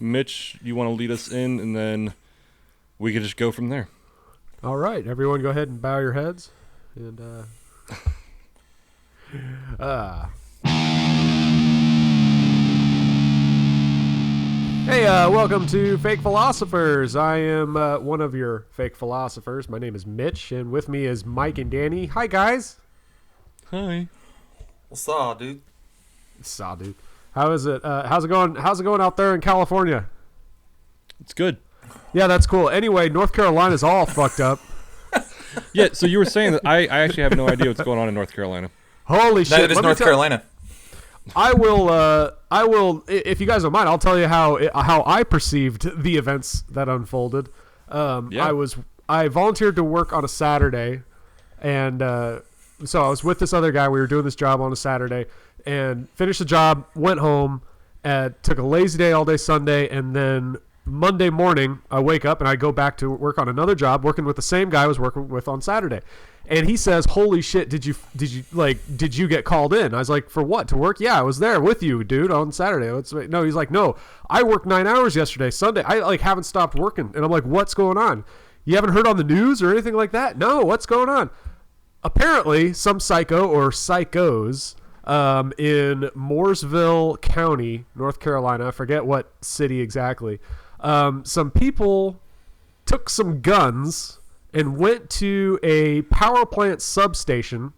Mitch, you want to lead us in, and then we can just go from there. All right, everyone, go ahead and bow your heads, and Hey, welcome to Fake Philosophers. I am one of your fake philosophers. My name is Mitch, and with me is Mike and Danny. Hi, guys. Hi. What's up, dude? Saw, dude. How is it? How's it going? How's it going out there in California? It's good. Yeah, that's cool. Anyway, North Carolina's all fucked up. Yeah, so you were saying that I actually have no idea what's going on in North Carolina. Holy shit. That is North Carolina. I will, if you guys don't mind, I'll tell you how I perceived the events that unfolded. Yeah. I volunteered to work on a Saturday, and so I was with this other guy. We were doing this job on a Saturday, and finished the job, went home, took a lazy day all day Sunday, and then Monday morning I wake up and I go back to work on another job, working with the same guy I was working with on Saturday. And he says, "Holy shit, did you get called in?" I was like, "For what? To work?" "Yeah, I was there with you, dude, on Saturday." No, he's like, "No, I worked 9 hours yesterday, Sunday. I haven't stopped working." And I'm like, "What's going on? You haven't heard on the news or anything like that?" "No, what's going on?" Apparently, some psycho or psychos in Mooresville County, North Carolina, I forget what city exactly, some people took some guns and went to a power plant substation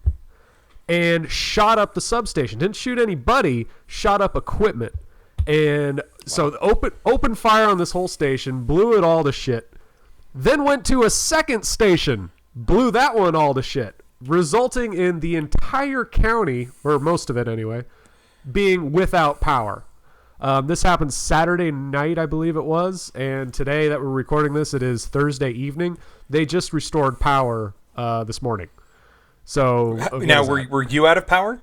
and shot up the substation. Didn't shoot anybody, shot up equipment. And so open fire on this whole station, blew it all to shit. Then went to a second station, blew that one all to shit, resulting in the entire county, or most of it anyway, being without power. This happened Saturday night, I believe it was, and today that we're recording this, it is Thursday evening. They just restored power this morning. So now, were you out of power?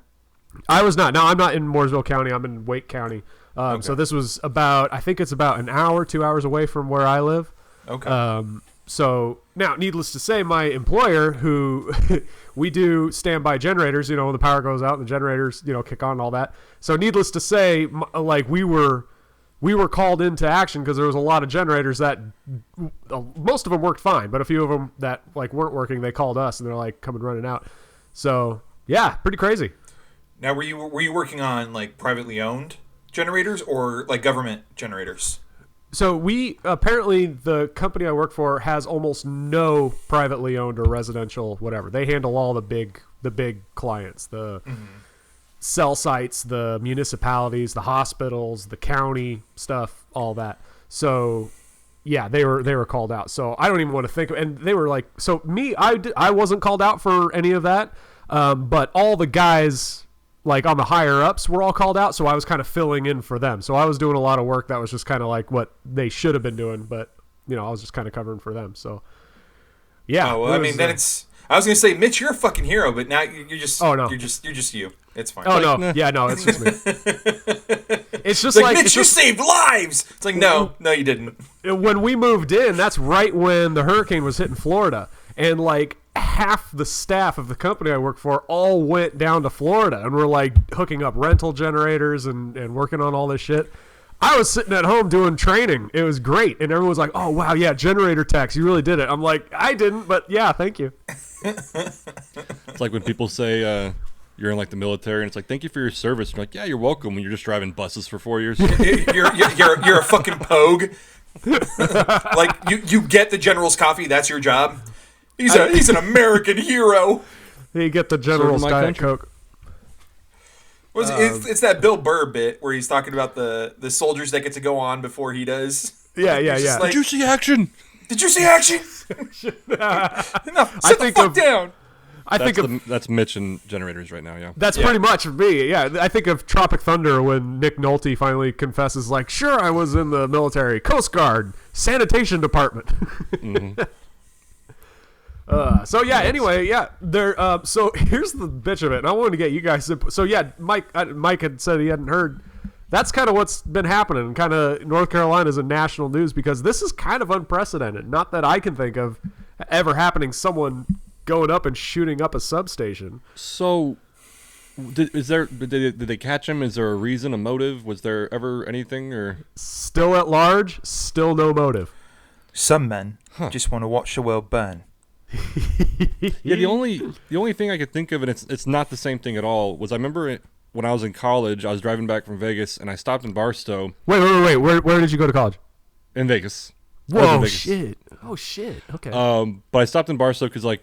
I was not. No, I'm not in Mooresville County. I'm in Wake County. Okay. So this was I think it's about an hour, 2 hours away from where I live. Okay. So now, needless to say, my employer, who we do standby generators, when the power goes out and the generators, kick on and all that. So needless to say, like we were called into action because there was a lot of generators that most of them worked fine, but a few of them that weren't working, they called us and they're like coming running out. So yeah, pretty crazy. Now, were you working on privately owned generators or government generators? So apparently the company I work for has almost no privately owned or residential whatever. They handle all the big clients, the cell sites, the municipalities, the hospitals, the county stuff, all that. So yeah, they were called out. So I don't even want to think. And they were like, so me, I wasn't called out for any of that. But all the guys on the higher ups were all called out, so I was kind of filling in for them. So I was doing a lot of work that was just kind of like what they should have been doing, but I was just kind of covering for them. So yeah. Oh, well, then it's. I was gonna say, Mitch, you're a fucking hero, but now you're just. Oh no. You're just you. It's fine. Oh no. Yeah, no, it's just me. It's just Mitch, you saved lives. It's like no, you didn't. When we moved in, that's right when the hurricane was hitting Florida, and half the staff of the company I work for all went down to Florida and were hooking up rental generators and working on all this shit. I was sitting at home doing training. It was great. And everyone was like, "Oh, wow, yeah, generator techs, you really did it." I'm like, I didn't, but yeah, thank you. It's like when people say you're in the military and it's like, "Thank you for your service." You're like, "Yeah, you're welcome," when you're just driving buses for 4 years. you're a fucking pogue. You get the general's coffee, that's your job. He's an American hero. You get the general's Diet Coke. It's that Bill Burr bit where he's talking about the soldiers that get to go on before he does. Yeah. Did you see action? Did you see action? No, sit the fuck down. That's Mitch and generators right now, yeah. That's pretty much me, yeah. I think of Tropic Thunder when Nick Nolte finally confesses, sure, I was in the military, Coast Guard, sanitation department. Mm-hmm. So yeah, anyway, yeah. So here's the bitch of it, and I wanted to get you guys. So yeah, Mike had said he hadn't heard. That's kind of what's been happening. Kind of North Carolina is in national news because this is kind of unprecedented. Not that I can think of ever happening. Someone going up and shooting up a substation. So Did they catch him? Is there a reason, a motive? Was there ever anything or? Still at large, still no motive. Some men just want to watch the world burn. Yeah, the only thing I could think of, and it's not the same thing at all, was I remember when I was in college, I was driving back from Vegas, and I stopped in Barstow. Wait. Where did you go to college? In Vegas. Whoa, shit. Oh, shit. Okay. But I stopped in Barstow because, like,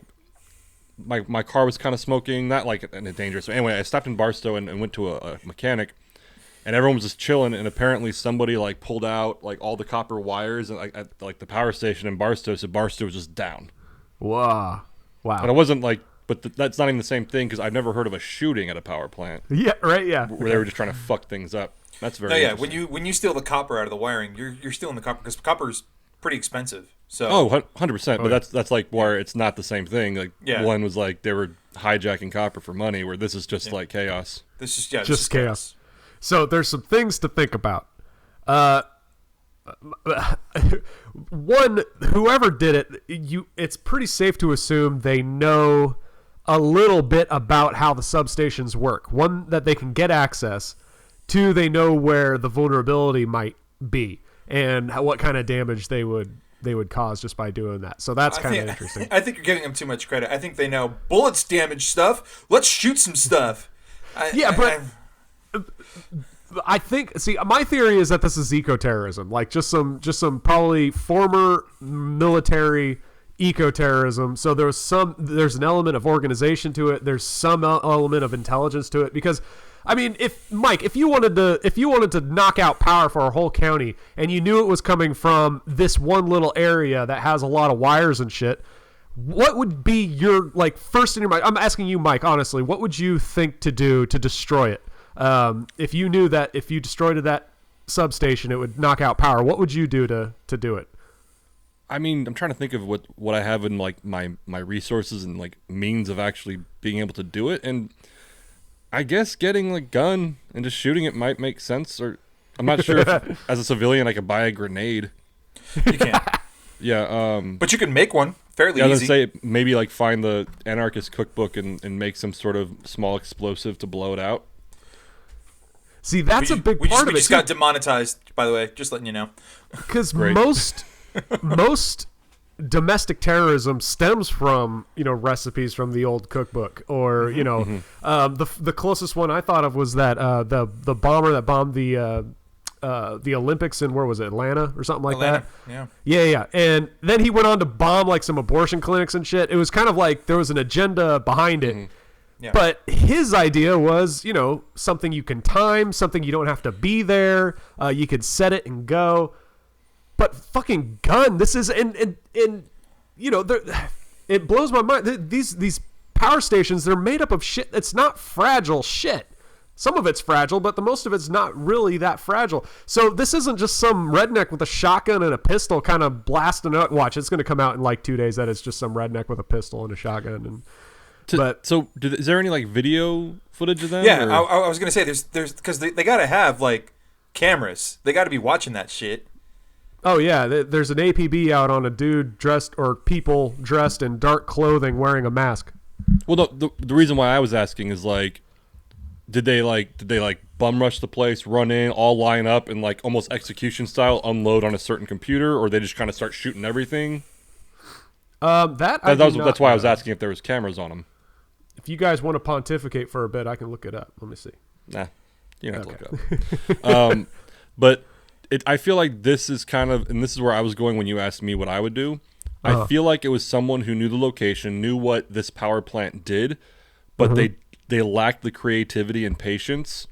my car was kind of smoking, not like in a dangerous way. Anyway, I stopped in Barstow and went to a mechanic, and everyone was just chilling, and apparently somebody, like, pulled out, like, all the copper wires at like, the power station in Barstow, so Barstow was just down. Wow. And it wasn't like, but that's not even the same thing because I've never heard of a shooting at a power plant. Yeah, right, yeah. Where they were just trying to fuck things up. That's very interesting. When you steal the copper out of the wiring, you're stealing the copper because copper's pretty expensive. So 100%. But that's like where it's not the same thing. Like one was like they were hijacking copper for money, where this is just like chaos. This is just chaos. So there's some things to think about. One, whoever did it, it's pretty safe to assume they know a little bit about how the substations work. One, that they can get access. Two, they know where the vulnerability might be and what kind of damage they would cause just by doing that. So that's kind of interesting. I think you're giving them too much credit. I think they know bullets damage stuff. Let's shoot some stuff. I think. See, my theory is that this is eco-terrorism, like just some probably former military eco-terrorism. So there's an element of organization to it. There's some element of intelligence to it. Because, I mean, if you wanted to knock out power for our whole county, and you knew it was coming from this one little area that has a lot of wires and shit, what would be your first in your mind? I'm asking you, Mike, honestly, what would you think to do to destroy it? If you knew that if you destroyed that substation, it would knock out power, what would you do to do it? I mean, I'm trying to think of what I have in like my resources and like means of actually being able to do it, and I guess getting a gun and just shooting it might make sense. Or I'm not sure if as a civilian I could buy a grenade. You can't. Yeah. But you can make one fairly easy. I was gonna say maybe like find the anarchist cookbook and make some sort of small explosive to blow it out. See, that's a big part of it. We just got demonetized, by the way, just letting you know. Because most domestic terrorism stems from, recipes from the old cookbook, or, the closest one I thought of was that the bomber that bombed the Olympics in, where was it, Atlanta or something like that? Yeah. And then he went on to bomb like some abortion clinics and shit. It was kind of like there was an agenda behind it. Mm-hmm. Yeah. But his idea was, something you can time, something you don't have to be there. You could set it and go. But fucking gun, this is, and it blows my mind. These power stations, they're made up of shit. It's not fragile shit. Some of it's fragile, but the most of it's not really that fragile. So this isn't just some redneck with a shotgun and a pistol kind of blasting out. Watch, it's going to come out in like 2 days that it's just some redneck with a pistol and a shotgun and. Is there any video footage of them? Yeah, I was gonna say there's because they gotta have cameras. They gotta be watching that shit. Oh yeah, there's an APB out on a dude people dressed in dark clothing wearing a mask. Well, the reason why I was asking is did they bum rush the place, run in, all line up, and almost execution style unload on a certain computer, or they just kind of start shooting everything? That's why I was asking if there was cameras on them. If you guys want to pontificate for a bit, I can look it up. Let me see. Nah, you don't have to look it up. But I feel like this is kind of, and this is where I was going when you asked me what I would do. I feel like it was someone who knew the location, knew what this power plant did, but they lacked the creativity and patience.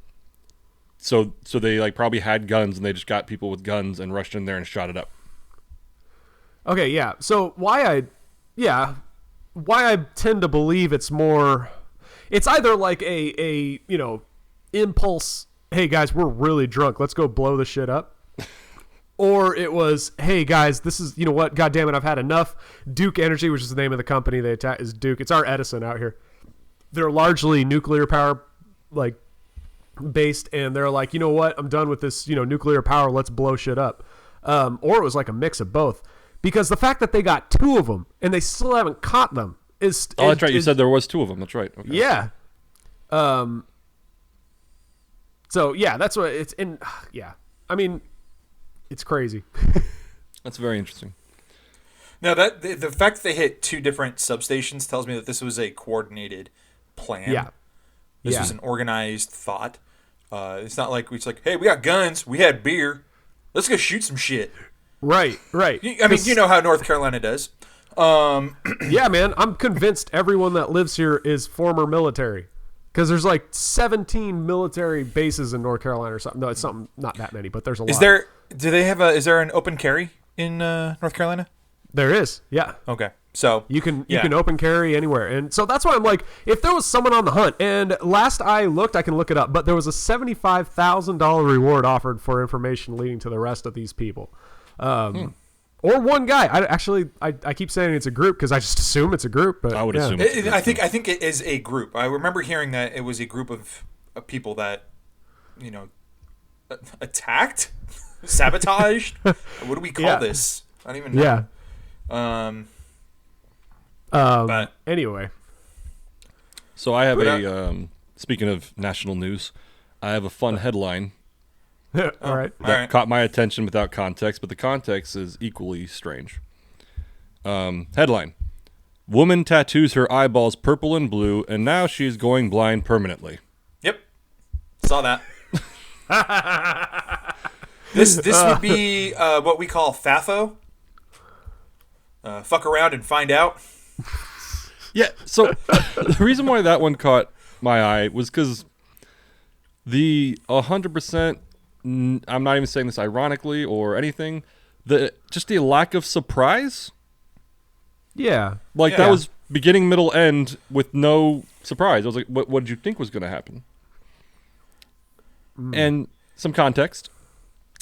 So they probably had guns, and they just got people with guns and rushed in there and shot it up. Okay, yeah. So why I tend to believe it's either a impulse, hey guys, we're really drunk, let's go blow the shit up. Or it was, hey guys, this is, what, god damn it, I've had enough. Duke Energy, which is the name of the company they attack, is Duke. It's our Edison out here. They're largely nuclear power based, and they're like, you know what, I'm done with this, nuclear power, let's blow shit up. Or it was a mix of both. Because the fact that they got two of them and they still haven't caught them is... Oh, that's right. You said there was two of them. That's right. Okay. Yeah. So yeah, that's what it's in. Yeah, I mean, it's crazy. That's very interesting. Now that the fact that they hit 2 different substations tells me that this was a coordinated plan. Yeah, This was an organized thought. It's not like it's like, hey, we got guns, we had beer, let's go shoot some shit. Right. I mean, you know how North Carolina does. Yeah, man, I'm convinced everyone that lives here is former military. Because there's like 17 military bases in North Carolina or something. No, it's something, not that many, but there's a lot. Is there an open carry in North Carolina? There is, yeah. Okay. So you can open carry anywhere. And so that's why I'm like, if there was someone on the hunt, and last I looked, I can look it up, but there was a $75,000 reward offered for information leading to the rest of these people. Or one guy. I keep saying it's a group because I just assume it's a group. But I would assume. I think it is a group. I remember hearing that it was a group of people that, attacked, sabotaged. What do we call this? I don't even know. Yeah. But anyway. So I have speaking of national news, I have a fun headline. All right. That caught my attention without context, but the context is equally strange. Headline: Woman tattoos her eyeballs purple and blue, and now she's going blind permanently. Yep. Saw that. This would be what we call FAFO. Fuck around and find out. Yeah, so the reason why that one caught my eye was because the 100%, I'm not even saying this ironically or anything, just the lack of surprise. Yeah. That was beginning, middle, end with no surprise. I was like, what did you think was going to happen? And some context.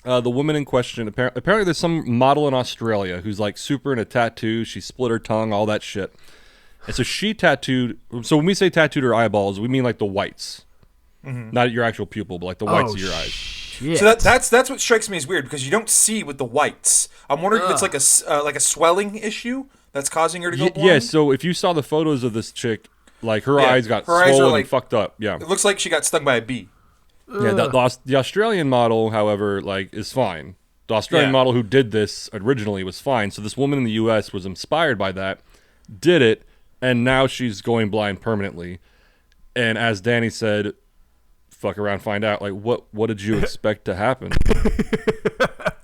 The woman in question, apparently there's some model in Australia who's like super into tattoos. She split her tongue, all that shit. And so she tattooed. So when we say tattooed her eyeballs, we mean like the whites. Not your actual pupil, but like the whites of your eyes. Shit. So that's what strikes me as weird because you don't see with the whites. I'm wondering if it's like a swelling issue that's causing her to go blind. Yeah, so if you saw the photos of this chick, like her eyes got swollen and fucked up. Yeah, it looks like she got stung by a bee. Yeah, the Australian model, however, is fine. The Australian model who did this originally was fine. So this woman in the U.S. was inspired by that, did it, and now she's going blind permanently. And as Danny said, fuck around, find out. Like, what did you expect to happen?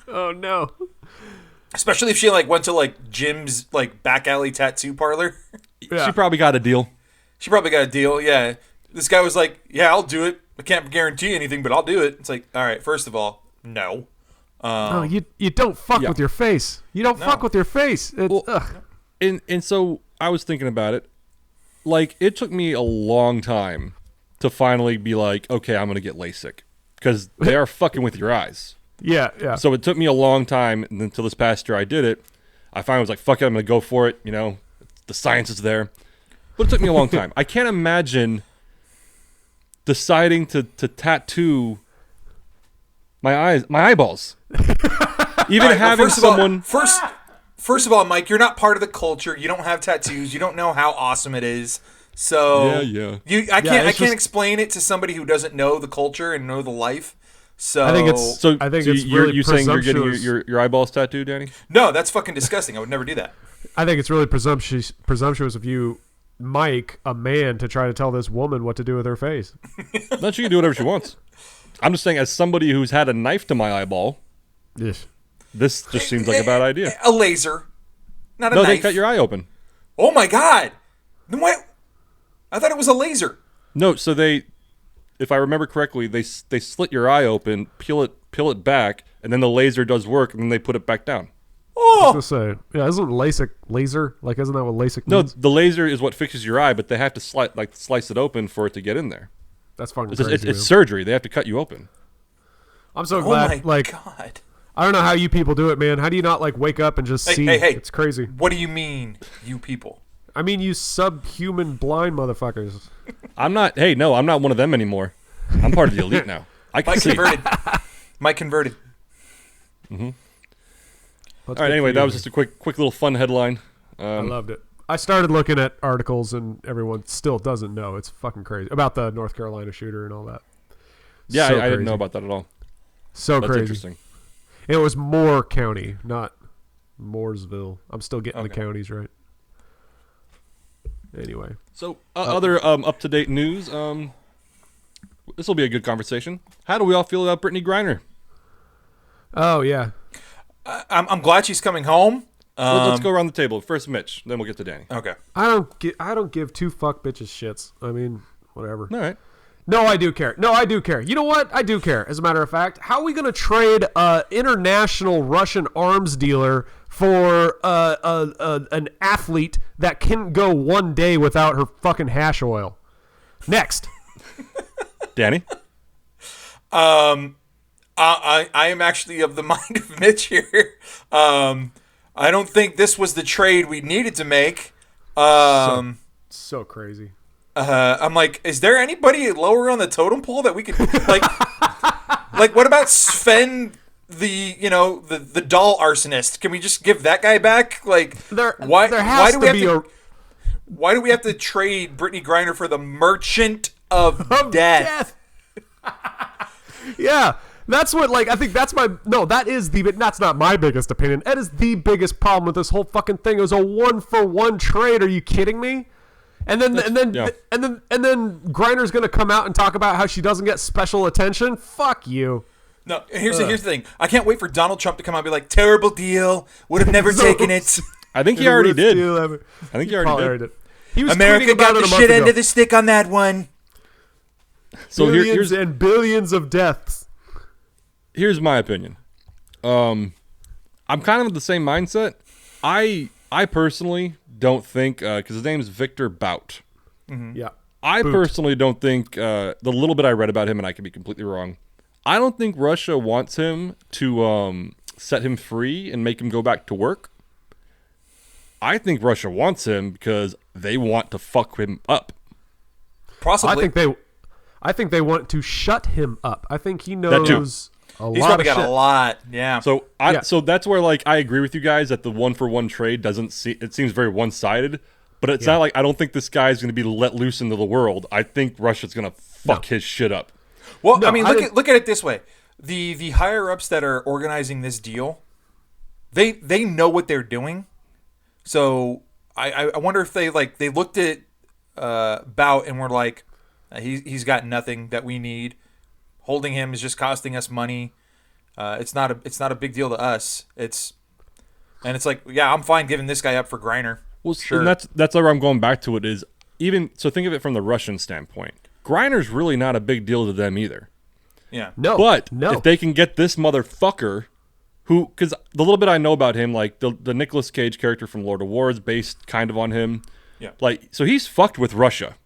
Oh no! Especially if she went to Jim's back alley tattoo parlor. Yeah. She probably got a deal. Yeah. This guy was like, "Yeah, I'll do it. I can't guarantee anything, but I'll do it." It's like, all right. First of all, no. No, you don't fuck with your face. You don't fuck with your face. And so I was thinking about it. It took me a long time to finally be like, okay, I'm gonna get LASIK because they are fucking with your eyes. Yeah. So it took me a long time, and until this past year I did it. I finally was like, fuck it, I'm gonna go for it. The science is there, but it took me a long time. I can't imagine deciding to tattoo my eyeballs. Even having someone. First of all, Mike, you're not part of the culture. You don't have tattoos. You don't know how awesome it is. So yeah. I can't explain it to somebody who doesn't know the culture and know the life. So I think it's really you saying you're getting presumptuous. your eyeballs tattooed, Danny? No, that's fucking disgusting. I would never do that. I think it's really presumptuous of you, Mike, a man, to try to tell this woman what to do with her face. No, she can do whatever she wants. I'm just saying, as somebody who's had a knife to my eyeball, Yes. this just seems like a bad idea. A laser, not a No, knife. they cut your eye open. Oh my god! Then why? I thought it was a laser. No, so if I remember correctly, they slit your eye open, peel it back, and then the laser does work, and then they put it back down. Oh, I was gonna say, isn't LASIK laser? Isn't that what LASIK No, means? the laser is what fixes your eye, but they have to slice it open for it to get in there. That's fucking It's, crazy. it's surgery. They have to cut you open. I'm so oh glad. my god! I don't know how you people do it, man. How do you not wake up and just see? Hey! It's crazy. What do you mean, you people? I mean, you subhuman blind motherfuckers. I'm not. Hey, no, I'm not one of them anymore. I'm part of the elite now. I can see. Mike converted. Mm-hmm. All right. Anyway, that was just a quick little fun headline. I loved it. I started looking at articles, and everyone still doesn't know. It's fucking crazy about the North Carolina shooter and all that. Yeah, So I didn't know crazy. about that at all. So That's crazy. interesting. It was Moore County, not Mooresville. I'm still getting the Okay. counties right. Anyway. So, other up-to-date news. This will be a good conversation. How do we all feel about Brittney Griner? Oh, yeah. I'm glad she's coming home. Let's go around the table. First, Mitch. Then we'll get to Danny. Okay. I don't give two fuck bitches shits. I mean, whatever. All right. No, I do care. You know what? I do care. As a matter of fact, how are we going to trade an international Russian arms dealer for an athlete that can go one day without her fucking hash oil? Next. Danny? I am actually of the mind of Mitch here. I don't think this was the trade we needed to make. So crazy. I'm like, is there anybody lower on the totem pole that we could like? Like, what about Sven, the doll arsonist? Can we just give that guy back? Like, why do we have to trade Brittney Griner for the merchant of death? Yeah. That's what, I think that's that's not my biggest opinion. That is the biggest problem with this whole fucking thing. It was a 1-for-1 trade. Are you kidding me? And then Griner's gonna come out and talk about how she doesn't get special attention. Fuck you. No, here's the thing. I can't wait for Donald Trump to come out and be like, terrible deal. Would have never taken it. I think he already did. I think he already did. He was America got the shit end of the stick on that one. So here's and billions of deaths. Here's my opinion. I'm kind of of the same mindset. I personally don't think, because his name is Viktor Bout. Mm-hmm. Yeah. I personally don't think, the little bit I read about him, and I could be completely wrong, I don't think Russia wants him to set him free and make him go back to work. I think Russia wants him because they want to fuck him up. Possibly. I think they want to shut him up. I think he knows He's probably got a lot. Yeah. So so that's where I agree with you guys that the 1-for-1 trade it seems very one-sided, but it's not like I don't think this guy's going to be let loose into the world. I think Russia's going to fuck his shit up. Well, I mean, look at it this way: the higher ups that are organizing this deal, they know what they're doing. So I wonder if they looked at Bout and were like, he's got nothing that we need. Holding him is just costing us money. It's not a big deal to us. It's like, yeah, I'm fine giving this guy up for Griner. Well, sure. And that's where I'm going back to it is even so. Think of it from the Russian standpoint. Griner's really not a big deal to them either. Yeah. No. If they can get this motherfucker, because the little bit I know about him, like the Nicolas Cage character from Lord of War is based kind of on him. Yeah. So he's fucked with Russia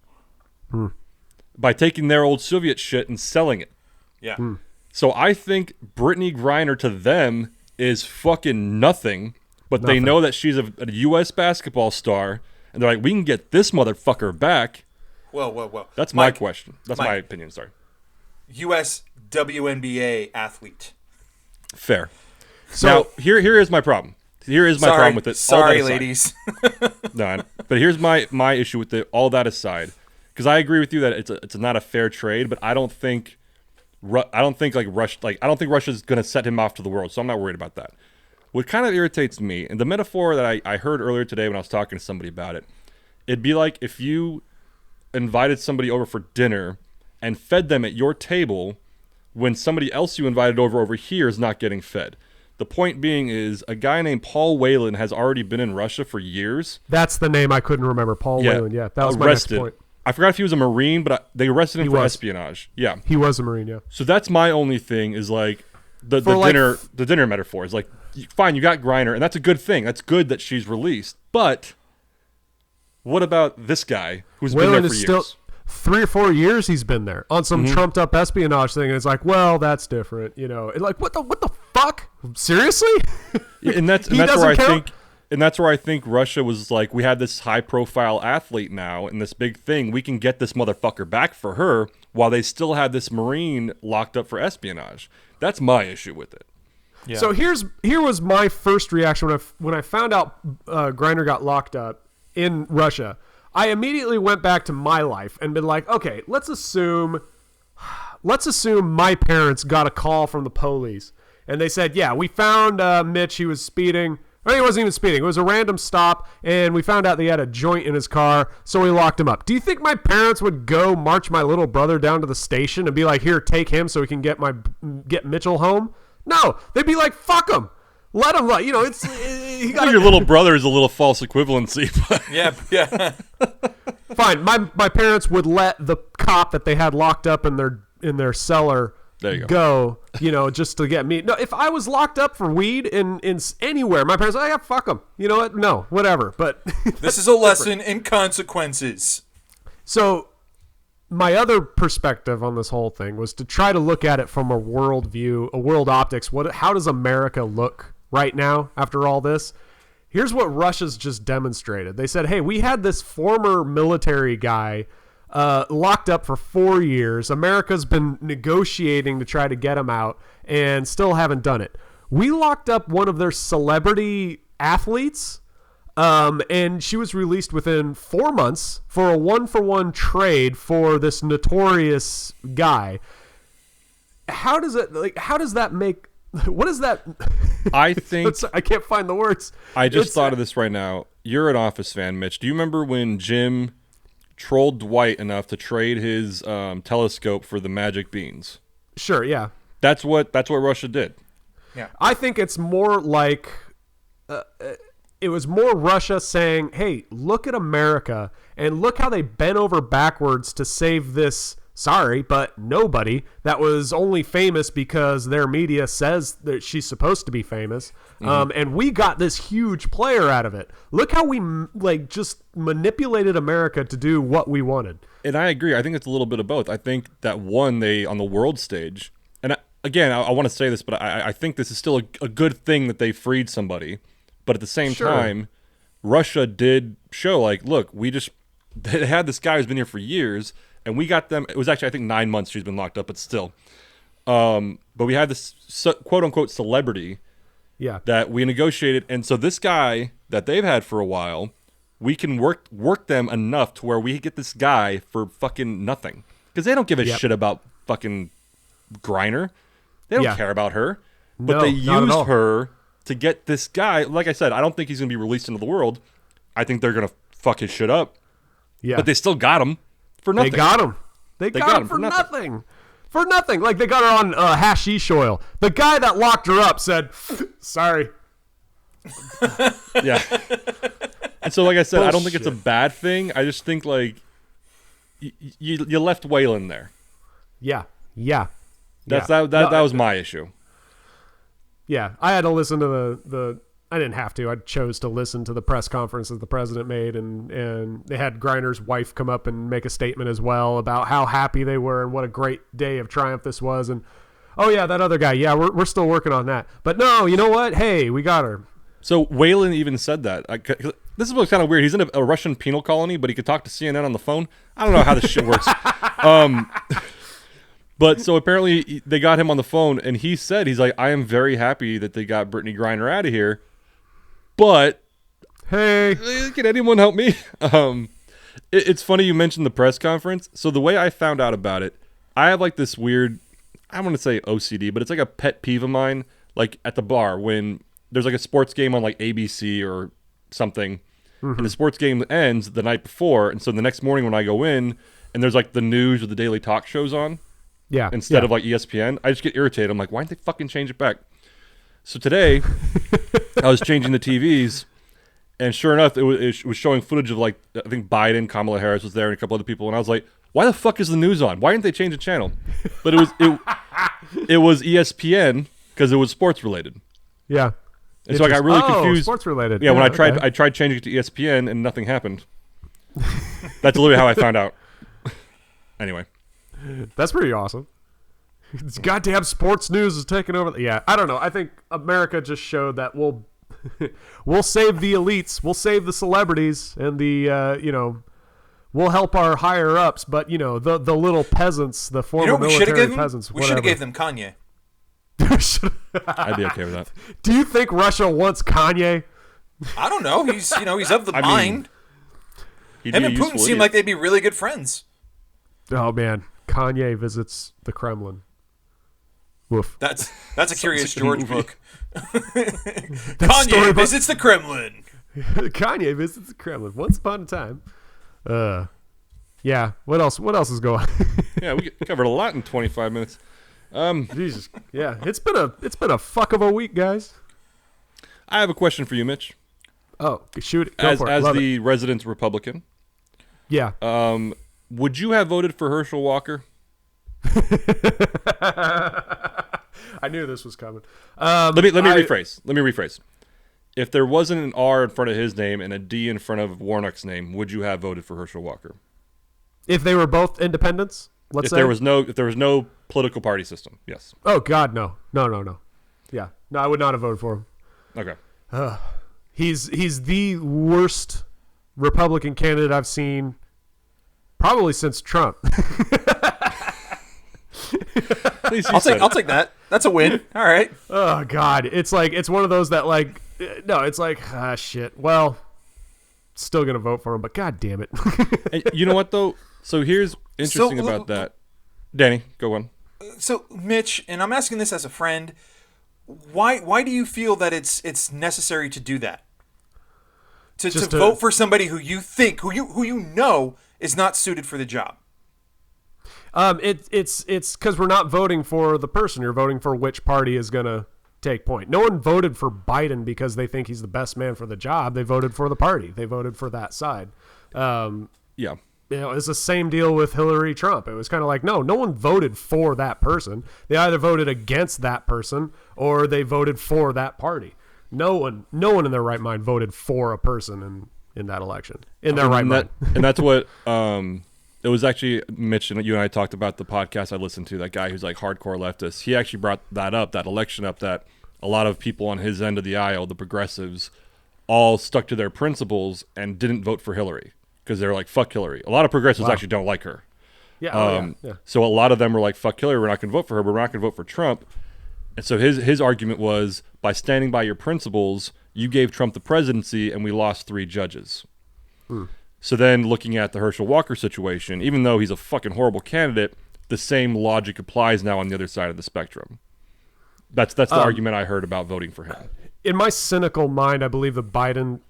by taking their old Soviet shit and selling it. Yeah. So I think Brittney Griner to them is fucking nothing, but they know that she's a U.S. basketball star, and they're like, we can get this motherfucker back. Whoa. That's my question. That's my opinion, sorry. U.S. WNBA athlete. Fair. So now, here is my problem. Here is my problem with it. Sorry, ladies. No, but here's my issue with it, all that aside. Because I agree with you that it's not a fair trade, but I don't think Russia's going to set him off to the world, so I'm not worried about that. What kind of irritates me, and the metaphor that I heard earlier today when I was talking to somebody about it, it'd be like if you invited somebody over for dinner and fed them at your table when somebody else you invited over here is not getting fed. The point being is a guy named Paul Whelan has already been in Russia for years. That's the name I couldn't remember. Paul Whelan. Yeah, that was my next point. I forgot if he was a Marine, but they arrested him for espionage. Yeah, he was a Marine. Yeah. So that's my only thing is like the dinner metaphor is like, fine, you got Griner, and that's a good thing. That's good that she's released. But what about this guy who's been there for years? 3 or 4 years he's been there on some trumped up espionage thing, and it's like, well, that's different, Like what the fuck? Seriously? Yeah, and that's where I think Russia was like, we have this high profile athlete now and this big thing. We can get this motherfucker back for her while they still have this Marine locked up for espionage. That's my issue with it. Yeah. So here was my first reaction when I found out Griner got locked up in Russia. I immediately went back to my life and been like, okay, let's assume let's assume my parents got a call from the police and they said, yeah, we found Mitch. He was speeding. Or he wasn't even speeding. It was a random stop, and we found out that he had a joint in his car, so we locked him up. Do you think my parents would go march my little brother down to the station and be like, here, take him so we can get Mitchell home? No. They'd be like, fuck him. Let him, like, it's... Your little brother is a little false equivalency. But Yeah. Fine. My parents would let the cop that they had locked up in their cellar there you go. Just to get me. No, if I was locked up for weed in anywhere, my parents, fuck them. You know what? No, whatever. But this is a lesson in consequences. So my other perspective on this whole thing was to try to look at it from a world view, a world optics. How does America look right now after all this? Here's what Russia's just demonstrated. They said, hey, we had this former military guy locked up for 4 years. America's been negotiating to try to get him out and still haven't done it. We locked up one of their celebrity athletes, and she was released within 4 months for a 1-for-1 trade for this notorious guy. How does that make... What is that? I think... I can't find the words. I just thought of this right now. You're an Office fan, Mitch. Do you remember when Jim trolled Dwight enough to trade his telescope for the magic beans? Sure, yeah. That's what Russia did. Yeah. I think it's more like it was more Russia saying, hey, look at America and look how they bent over backwards to save this, sorry, but nobody that was only famous because their media says that she's supposed to be famous. And we got this huge player out of it. Look how we just manipulated America to do what we wanted. And I agree. I think it's a little bit of both. I think that they on the world stage, and I want to say this, but I think this is still a good thing that they freed somebody. But at the same time, Russia did show look, they had this guy who's been here for years, and we got them. It was actually, I think, 9 months she's been locked up, but still. But we had this quote unquote celebrity. Yeah. That we negotiated, and so this guy that they've had for a while, we can work them enough to where we get this guy for fucking nothing, because they don't give a shit about fucking Griner. They don't care about her, but they used her to get this guy. Like I said, I don't think he's gonna be released into the world. I think they're gonna fuck his shit up. Yeah, but they still got him for nothing. They got him. They got him for nothing. For nothing. Like, they got her on hashish oil. The guy that locked her up said, sorry. Yeah. And so, like I said, bullshit. I don't think it's a bad thing. I just think, you left Whelan there. Yeah. That was my issue. Yeah. I had to listen to the I didn't have to. I chose to listen to the press conference that the president made, and they had Griner's wife come up and make a statement as well about how happy they were and what a great day of triumph this was. And oh yeah, that other guy, yeah, we're still working on that. But no, you know what? Hey, we got her. So Whelan even said that. This is what's kind of weird. He's in a Russian penal colony, but he could talk to CNN on the phone. I don't know how this shit works. But so apparently they got him on the phone, and he said, he's like, I am very happy that they got Brittney Griner out of here. But hey, can anyone help me? It's funny you mentioned the press conference. So the way I found out about it, I have this weird, I want to say OCD, but it's like a pet peeve of mine. Like at the bar when there's a sports game on ABC or something, and the sports game ends the night before, and so the next morning when I go in and there's the news or the daily talk shows on, instead of ESPN, I just get irritated. I'm like, why didn't they fucking change it back? So today, I was changing the TVs, and sure enough, it was showing footage of I think Biden, Kamala Harris was there, and a couple other people, and I was like, why the fuck is the news on? Why didn't they change the channel? But it was ESPN because it was sports related. Yeah. And so I got really confused. Sports related. Yeah, when I tried changing it to ESPN and nothing happened. That's literally how I found out. Anyway, that's pretty awesome. This goddamn sports news is taking over. Yeah, I don't know. I think America just showed that we'll save the elites, we'll save the celebrities, and we'll help our higher ups. But the little peasants, the former military peasants, we should have gave them Kanye. I'd be okay with that. Do you think Russia wants Kanye? I don't know. He's of the mind. Him and Putin seem like they'd be really good friends. Oh man. Kanye visits the Kremlin. Woof. That's a Curious George book. Kanye Kanye visits the Kremlin. Kanye visits the Kremlin. Once upon a time. Yeah. What else is going on? Yeah, we covered a lot in 25 minutes. Jesus. Yeah. It's been a fuck of a week, guys. I have a question for you, Mitch. Oh, shoot it. Go for it. As Love the it. resident Republican. Yeah. Would you have voted for Herschel Walker? I knew this was coming. Let me rephrase. If there wasn't an R in front of his name and a D in front of Warnock's name, would you have voted for Herschel Walker? If they were both independents, if there was no political party system, yes. Oh God, no. Yeah, no, I would not have voted for him. Okay. He's the worst Republican candidate I've seen probably since Trump. I'll take that. That's a win. All right. Oh God, it's one of those that it's like shit. Well, still gonna vote for him, but God damn it. And you know what though? So here's interesting about that. Danny, go on. So Mitch, and I'm asking this as a friend, why do you feel that it's necessary to do that? To vote for somebody who you think who you know is not suited for the job. It's because we're not voting for the person. You're voting for which party is gonna take point. No one voted for Biden because they think he's the best man for the job. They voted for the party. They voted for that side. Yeah. It's the same deal with Hillary Trump. It was kind of like, no one voted for that person. They either voted against that person or they voted for that party. No one in their right mind voted for a person in that election. In their right mind. And that's what it was actually Mitch and you and I talked about the podcast I listened to, that guy who's like hardcore leftist. He actually brought that election up, that a lot of people on his end of the aisle, the progressives, all stuck to their principles and didn't vote for Hillary because they're like, fuck Hillary. A lot of progressives actually don't like her. Yeah, yeah. So a lot of them were like, fuck Hillary, we're not going to vote for her, but we're not going to vote for Trump. And so his argument was, by standing by your principles, you gave Trump the presidency and we lost 3 judges. So then looking at the Herschel Walker situation, even though he's a fucking horrible candidate, the same logic applies now on the other side of the spectrum. That's the argument I heard about voting for him. In my cynical mind, I believe the Biden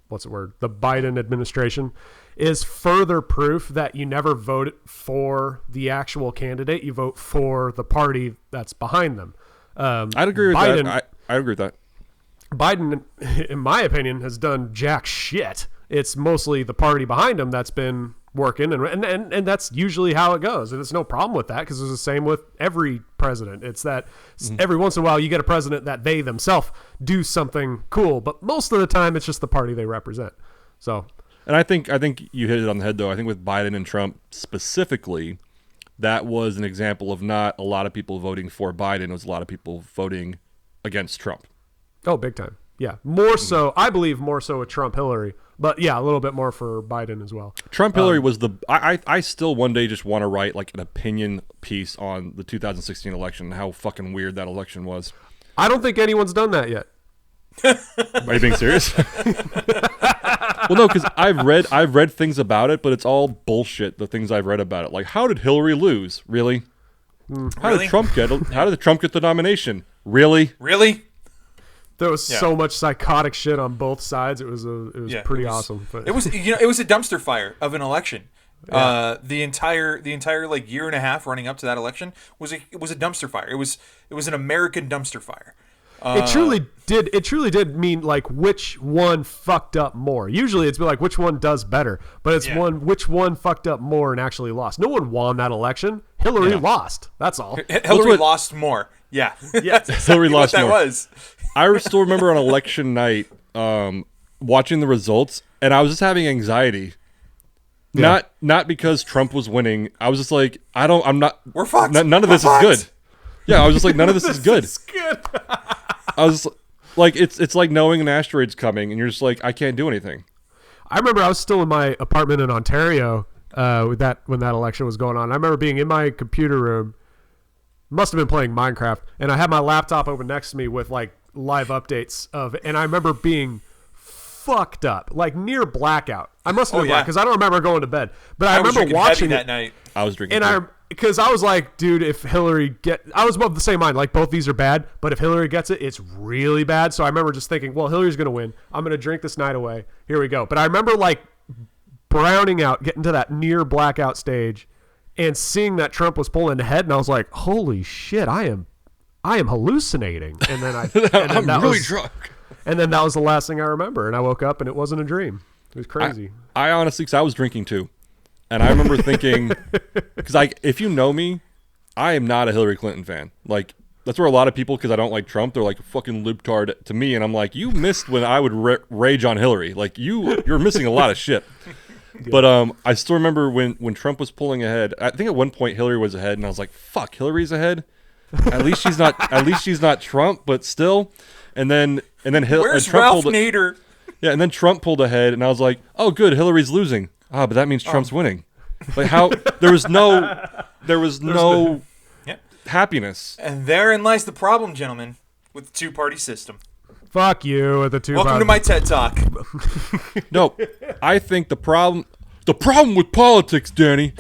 the Biden administration is further proof that you never vote for the actual candidate. You vote for the party that's behind them. I'd agree with that. I agree with that. Biden, in my opinion, has done jack shit. It's mostly the party behind him that's been working, and that's usually how it goes. And there's no problem with that because it's the same with every president. It's that every once in a while you get a president that they themselves do something cool, but most of the time it's just the party they represent. So, and I think you hit it on the head though. I think with Biden and Trump specifically, that was an example of not a lot of people voting for Biden. It was a lot of people voting against Trump. Oh, big time. Yeah. More so, I believe more so with Trump, Hillary, but yeah, a little bit more for Biden as well. Trump, Hillary was I still one day just want to write like an opinion piece on the 2016 election and how fucking weird that election was. I don't think anyone's done that yet. Are you being serious? Well, no, because I've read things about it, but it's all bullshit. The things I've read about it, like how did Hillary lose? Really? How did Trump get the nomination? Really? There was so much psychotic shit on both sides. It was pretty awesome. But. It was a dumpster fire of an election. Yeah. The entire like year and a half running up to that election was a dumpster fire. It was an American dumpster fire. It truly did mean like which one fucked up more. Usually it's been like which one does better, but it's which one fucked up more and actually lost. No one won that election. Hillary lost. That's all. Hillary lost more. Yeah. Hillary lost more. That was. I still remember on election night watching the results, and I was just having anxiety. Yeah. Not because Trump was winning. I was just like, we're fucked. None of this is good. Yeah, I was just like, none of this is good. This is good. I was like, it's like knowing an asteroid's coming, and you're just like, I can't do anything. I remember I was still in my apartment in Ontario when that election was going on. I remember being in my computer room, must have been playing Minecraft, and I had my laptop open next to me with like live updates and I remember being fucked up, like near blackout. I must have been black because I don't remember going to bed, but I remember watching that night. I was drinking, and because I was like, dude, if Hillary I was of the same mind. Like, both these are bad, but if Hillary gets it, it's really bad. So I remember just thinking, well, Hillary's gonna win. I'm gonna drink this night away. Here we go. But I remember like browning out, getting to that near blackout stage, and seeing that Trump was pulling ahead, and I was like, holy shit, I am hallucinating. And then I'm really drunk. And then that was the last thing I remember, and I woke up and it wasn't a dream. It was crazy. I honestly, because I was drinking too, and I remember thinking, because if you know me, I am not a Hillary Clinton fan. Like, that's where a lot of people, because I don't like Trump, they're like fucking libtard to me, and I'm like, you missed when I would rage on Hillary. Like, you're missing a lot of shit. Yeah. But I still remember when Trump was pulling ahead. I think at one point Hillary was ahead, and I was like, fuck, Hillary's ahead. At least she's not Trump, but still. And then where's Trump Ralph Nader? Yeah, and then Trump pulled ahead, and I was like, oh, good, Hillary's losing. But that means Trump's winning. Like, how there was no happiness. And therein lies the problem, gentlemen, with the two-party system. Fuck you with the two. Welcome to my TED Talk. No, I think the problem with politics, Danny,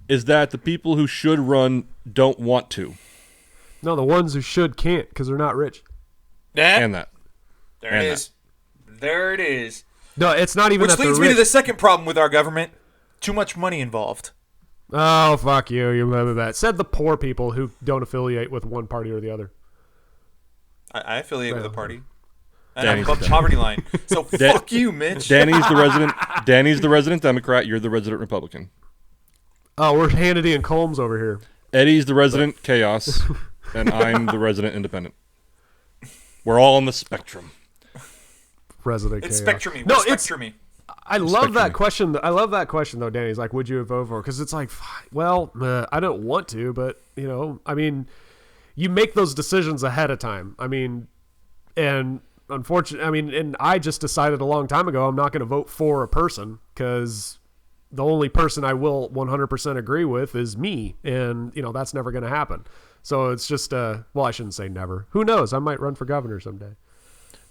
is that the people who should run don't want to. No, the ones who should can't because they're not rich. And that. There it is. There it is. No, it's not even. Which leads me to the second problem with our government: too much money involved. Oh, fuck you! You remember that? Said the poor people who don't affiliate with one party or the other. I affiliate with a party. And I'm above the poverty line. So fuck you, Mitch. Danny's the resident Democrat. You're the resident Republican. Oh, we're Hannity and Combs over here. Eddie's the resident chaos, and I'm the resident independent. We're all on the spectrum. Resident it's chaos. Spectrum-y. No, it's Spectrum-y. I love that question. I love that question though, Danny. It's like, would you vote for? Because it's like, well, I don't want to, but I mean, you make those decisions ahead of time. I mean, and unfortunately, and I just decided a long time ago I'm not going to vote for a person because the only person I will 100% agree with is me, and that's never going to happen. So it's just well, I shouldn't say never. Who knows? I might run for governor someday.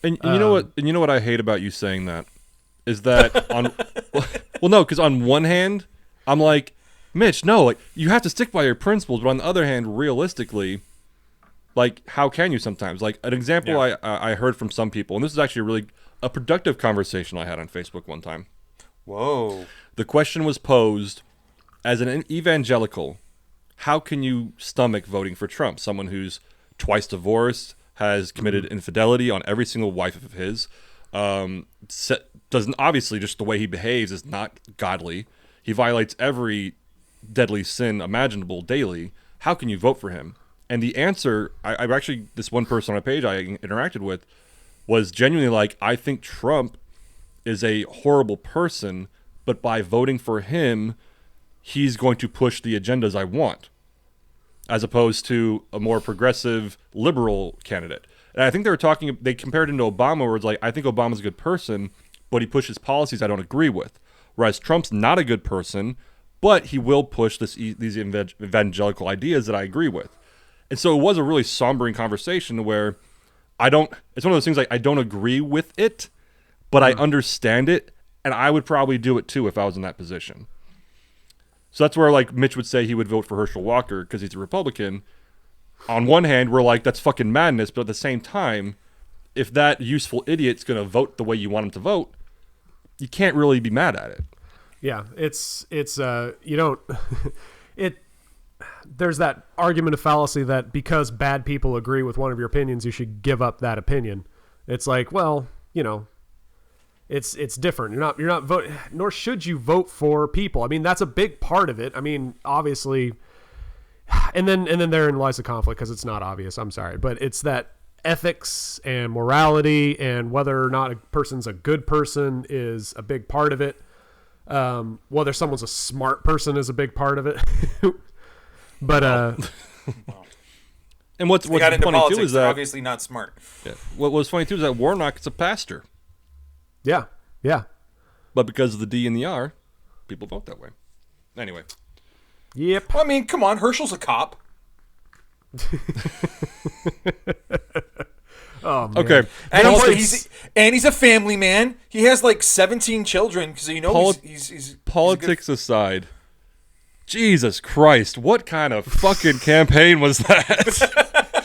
And you know what? And you know what I hate about you saying that is that no, because on one hand, I'm like, Mitch, no, like you have to stick by your principles, but on the other hand, realistically, like how can you sometimes? Like an example I heard from some people, and this is actually really a productive conversation I had on Facebook one time. Whoa. The question was posed, as an evangelical, how can you stomach voting for Trump? Someone who's twice divorced, has committed infidelity on every single wife of his, doesn't, obviously just the way he behaves is not godly. He violates every deadly sin imaginable daily. How can you vote for him? And the answer, I've actually, this one person on a page I interacted with was genuinely like, I think Trump is a horrible person, but by voting for him, he's going to push the agendas I want, as opposed to a more progressive liberal candidate. And I think they compared him to Obama, where it's like, I think Obama's a good person, but he pushes policies I don't agree with. Whereas Trump's not a good person, but he will push these evangelical ideas that I agree with. And so it was a really sombering conversation where it's one of those things like I don't agree with it, but I understand it, and I would probably do it too if I was in that position. So that's where like Mitch would say he would vote for Herschel Walker because he's a Republican. On one hand, we're like, that's fucking madness, but at the same time, if that useful idiot's going to vote the way you want him to vote, you can't really be mad at it. Yeah, it's you don't there's that argument of fallacy that because bad people agree with one of your opinions, you should give up that opinion. It's like, well, it's different. You're not voting, nor should you vote for people. I mean, that's a big part of it. I mean, obviously, and then therein lies the conflict because it's not obvious. I'm sorry, but it's that ethics and morality and whether or not a person's a good person is a big part of it. Whether someone's a smart person is a big part of it. But and what's funny politics, too is that obviously not smart. Yeah, what was funny too is that Warnock is a pastor. Yeah. But because of the D and the R, people vote that way. Anyway. Yep. Well, I mean, come on, Herschel's a cop. Oh, man. Okay. And he's a family man. He has like 17 children because he's politics aside. Jesus Christ, what kind of fucking campaign was that?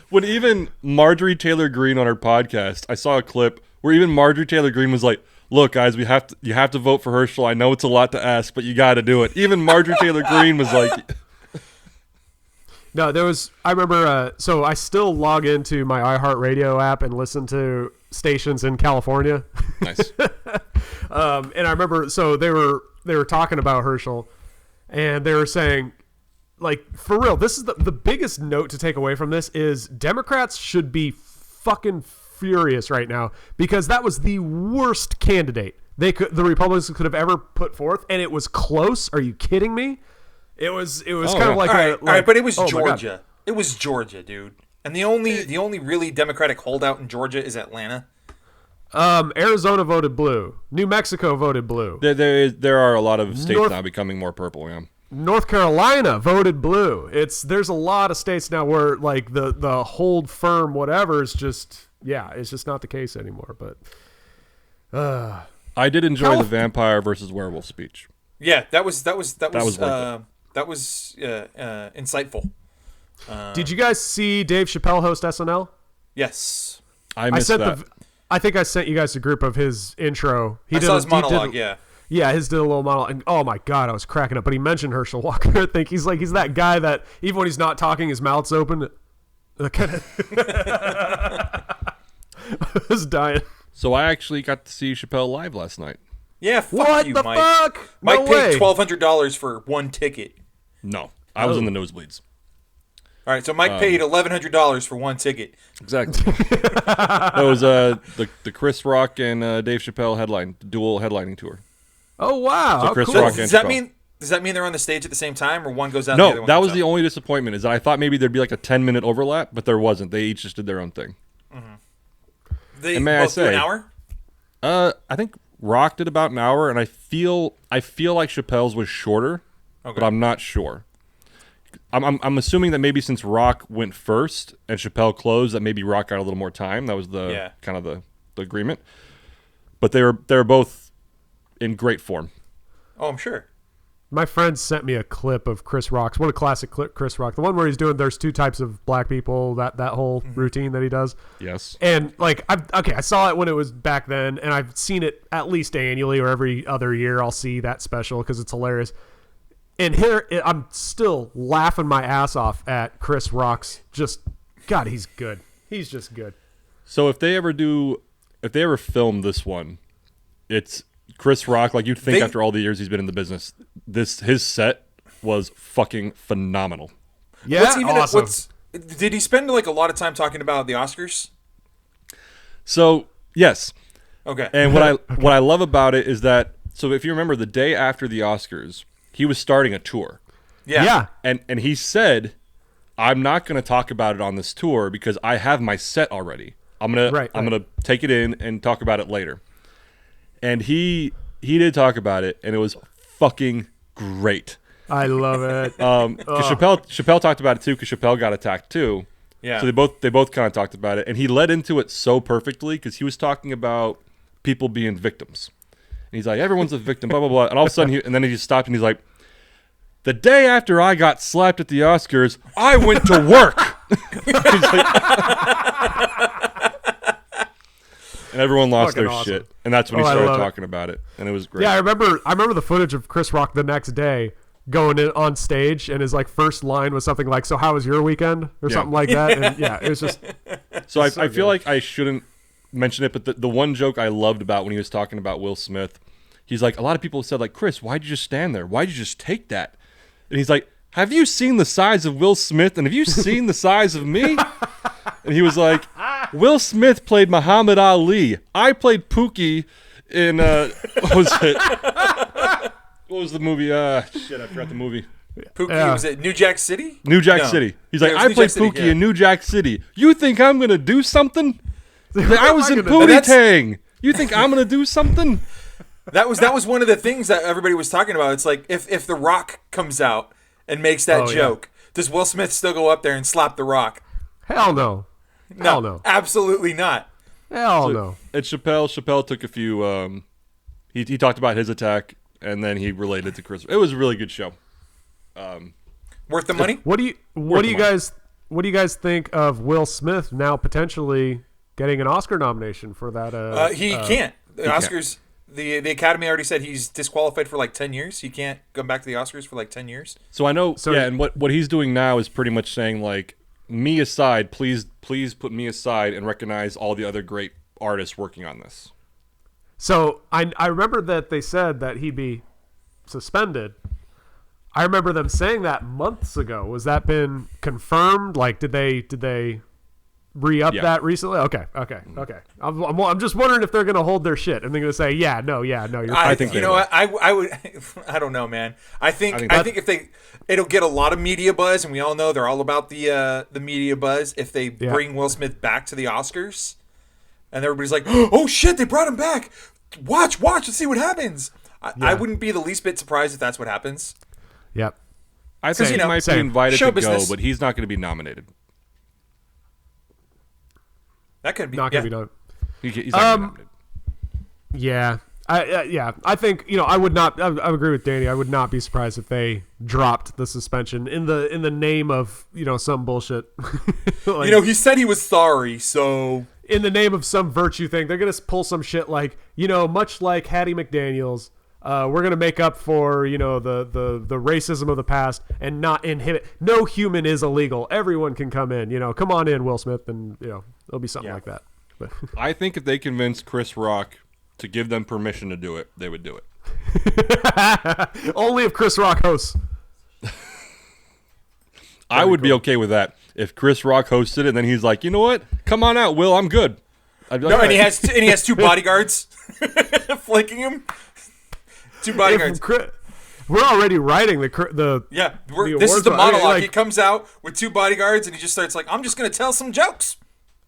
When even Marjorie Taylor Greene on her podcast, I saw a clip where even Marjorie Taylor Greene was like, "Look, guys, you have to vote for Herschel. I know it's a lot to ask, but you got to do it." Even Marjorie Taylor Greene was like, No, I remember, so I still log into my iHeartRadio app and listen to stations in California. "Nice." And I remember, so they were talking about Herschel, and they were saying, like, for real, this is the biggest note to take away from this is Democrats should be fucking furious right now because that was the worst candidate the Republicans could have ever put forth, and it was close. Are you kidding me? It was kind of like all right, but it was Georgia. It was Georgia, dude. And the only really Democratic holdout in Georgia is Atlanta. Arizona voted blue. New Mexico voted blue. There are a lot of states now becoming more purple. Yeah. North Carolina voted blue. There's a lot of states now where like the hold firm whatever is just it's just not the case anymore. But I did enjoy the vampire versus werewolf speech. Yeah, that was insightful. Did you guys see Dave Chappelle host SNL? Yes, I missed that. I think I sent you guys a group of his intro. I saw his monologue. Yeah, his did a little monologue. And, oh my god, I was cracking up. But he mentioned Herschel Walker. I think he's that guy that even when he's not talking, his mouth's open. I was dying. So I actually got to see Chappelle live last night. Yeah, fuck what you, the Mike. fuck? Mike paid $1,200 for one ticket. No, I was in the nosebleeds. All right, so Mike paid $1,100 for one ticket. Exactly. That was the Chris Rock and Dave Chappelle dual headlining tour. Oh wow! So Chris cool. Rock Does that mean they're on the stage at the same time, or one goes out? No, and the other one that was comes the up? only disappointment. Is that I thought maybe there'd be like a 10-minute overlap, but there wasn't. They each just did their own thing. Mm-hmm. They and may both I say, do an hour? I think Rock did about an hour, and I feel like Chappelle's was shorter, but I'm not sure. I'm assuming that maybe since Rock went first and Chappelle closed, that maybe Rock got a little more time. That was the kind of the agreement. But they were both in great form. Oh, I'm sure. My friend sent me a clip of Chris Rock's. What a classic clip, Chris Rock. The one where he's doing there's two types of black people, that whole routine that he does. Yes. And like I saw it when it was back then, and I've seen it at least annually or every other year I'll see that special because it's hilarious. And here I'm still laughing my ass off at Chris Rock's God, he's good. He's just good. So if they ever film this one, it's Chris Rock, like you'd think after all the years he's been in the business, his set was fucking phenomenal. Yeah, awesome. Did he spend like a lot of time talking about the Oscars? So yes. Okay. And what I love about it is that, so if you remember the day after the Oscars, he was starting a tour. Yeah. And he said, I'm not going to talk about it on this tour because I have my set already. I'm gonna take it in and talk about it later. And he did talk about it, and it was fucking great. I love it. Because Chappelle talked about it too, because Chappelle got attacked too. Yeah. So they both kind of talked about it, and he led into it so perfectly because he was talking about people being victims. And he's like, everyone's a victim, blah blah blah. And all of a sudden, and then he just stopped, and he's like, the day after I got slapped at the Oscars, I went to work. And everyone lost their shit, and that's when he started talking about it, and it was great. Yeah, I remember the footage of Chris Rock the next day going in on stage, and his like first line was something like, "So how was your weekend?" or something like that. And yeah, it was just. So I feel like I shouldn't mention it, but the one joke I loved about when he was talking about Will Smith, he's like, a lot of people said like, Chris, why'd you just stand there? Why'd you just take that? And he's like, have you seen the size of Will Smith? And have you seen the size of me? And he was like, Will Smith played Muhammad Ali. I played Pookie in, what was it? What was the movie? Shit, I forgot the movie. Pookie, was it New Jack City? New Jack City. He's like, I played Pookie in New Jack City. You think I'm going to do something? I was in Pootie Tang. You think I'm going to do something? That was one of the things that everybody was talking about. It's like, if The Rock comes out and makes that joke, does Will Smith still go up there and slap The Rock? Hell no. Hell no. Absolutely not. Hell no. It's Chappelle. Chappelle took a few. He talked about his attack, and then he related to Chris. It was a really good show. Worth the money? What do you guys think of Will Smith now potentially getting an Oscar nomination for that? He can't. The Oscars. The Academy already said he's disqualified for like 10 years. He can't come back to the Oscars for like 10 years. So I know. And what he's doing now is pretty much saying like, me aside, please put me aside and recognize all the other great artists working on this. So I remember that they said that he'd be suspended. I remember them saying that months ago. Was that been confirmed? Like, did they re-up that recently? Okay. I'm just wondering if they're going to hold their shit and they're going to say, no. I think I would. I don't know, man. I think if it'll get a lot of media buzz, and we all know they're all about the media buzz. If they bring Will Smith back to the Oscars, and everybody's like, oh shit, they brought him back. Watch, let's see what happens. I wouldn't be the least bit surprised if that's what happens. Yep. I think he might be invited to business. go, but he's not going to be nominated. That could be not going to be done. He's not going to be nominated. Yeah. I think I would not. I agree with Danny. I would not be surprised if they dropped the suspension in the name of some bullshit. Like, he said he was sorry, so in the name of some virtue thing, they're gonna pull some shit like much like Hattie McDaniels. We're gonna make up for the racism of the past and not inhibit. No human is illegal. Everyone can come in. Come on in, Will Smith, and it'll be something like that. But I think if they convinced Chris Rock to give them permission to do it, they would do it. Only if Chris Rock hosts. I would be okay with that if Chris Rock hosted it, and then he's like, you know what? Come on out, Will. I'm good. I'd be like, and he has two bodyguards flanking him. Two bodyguards. We're already writing the this is the monologue. He comes out with two bodyguards, and he just starts like, I'm just going to tell some jokes.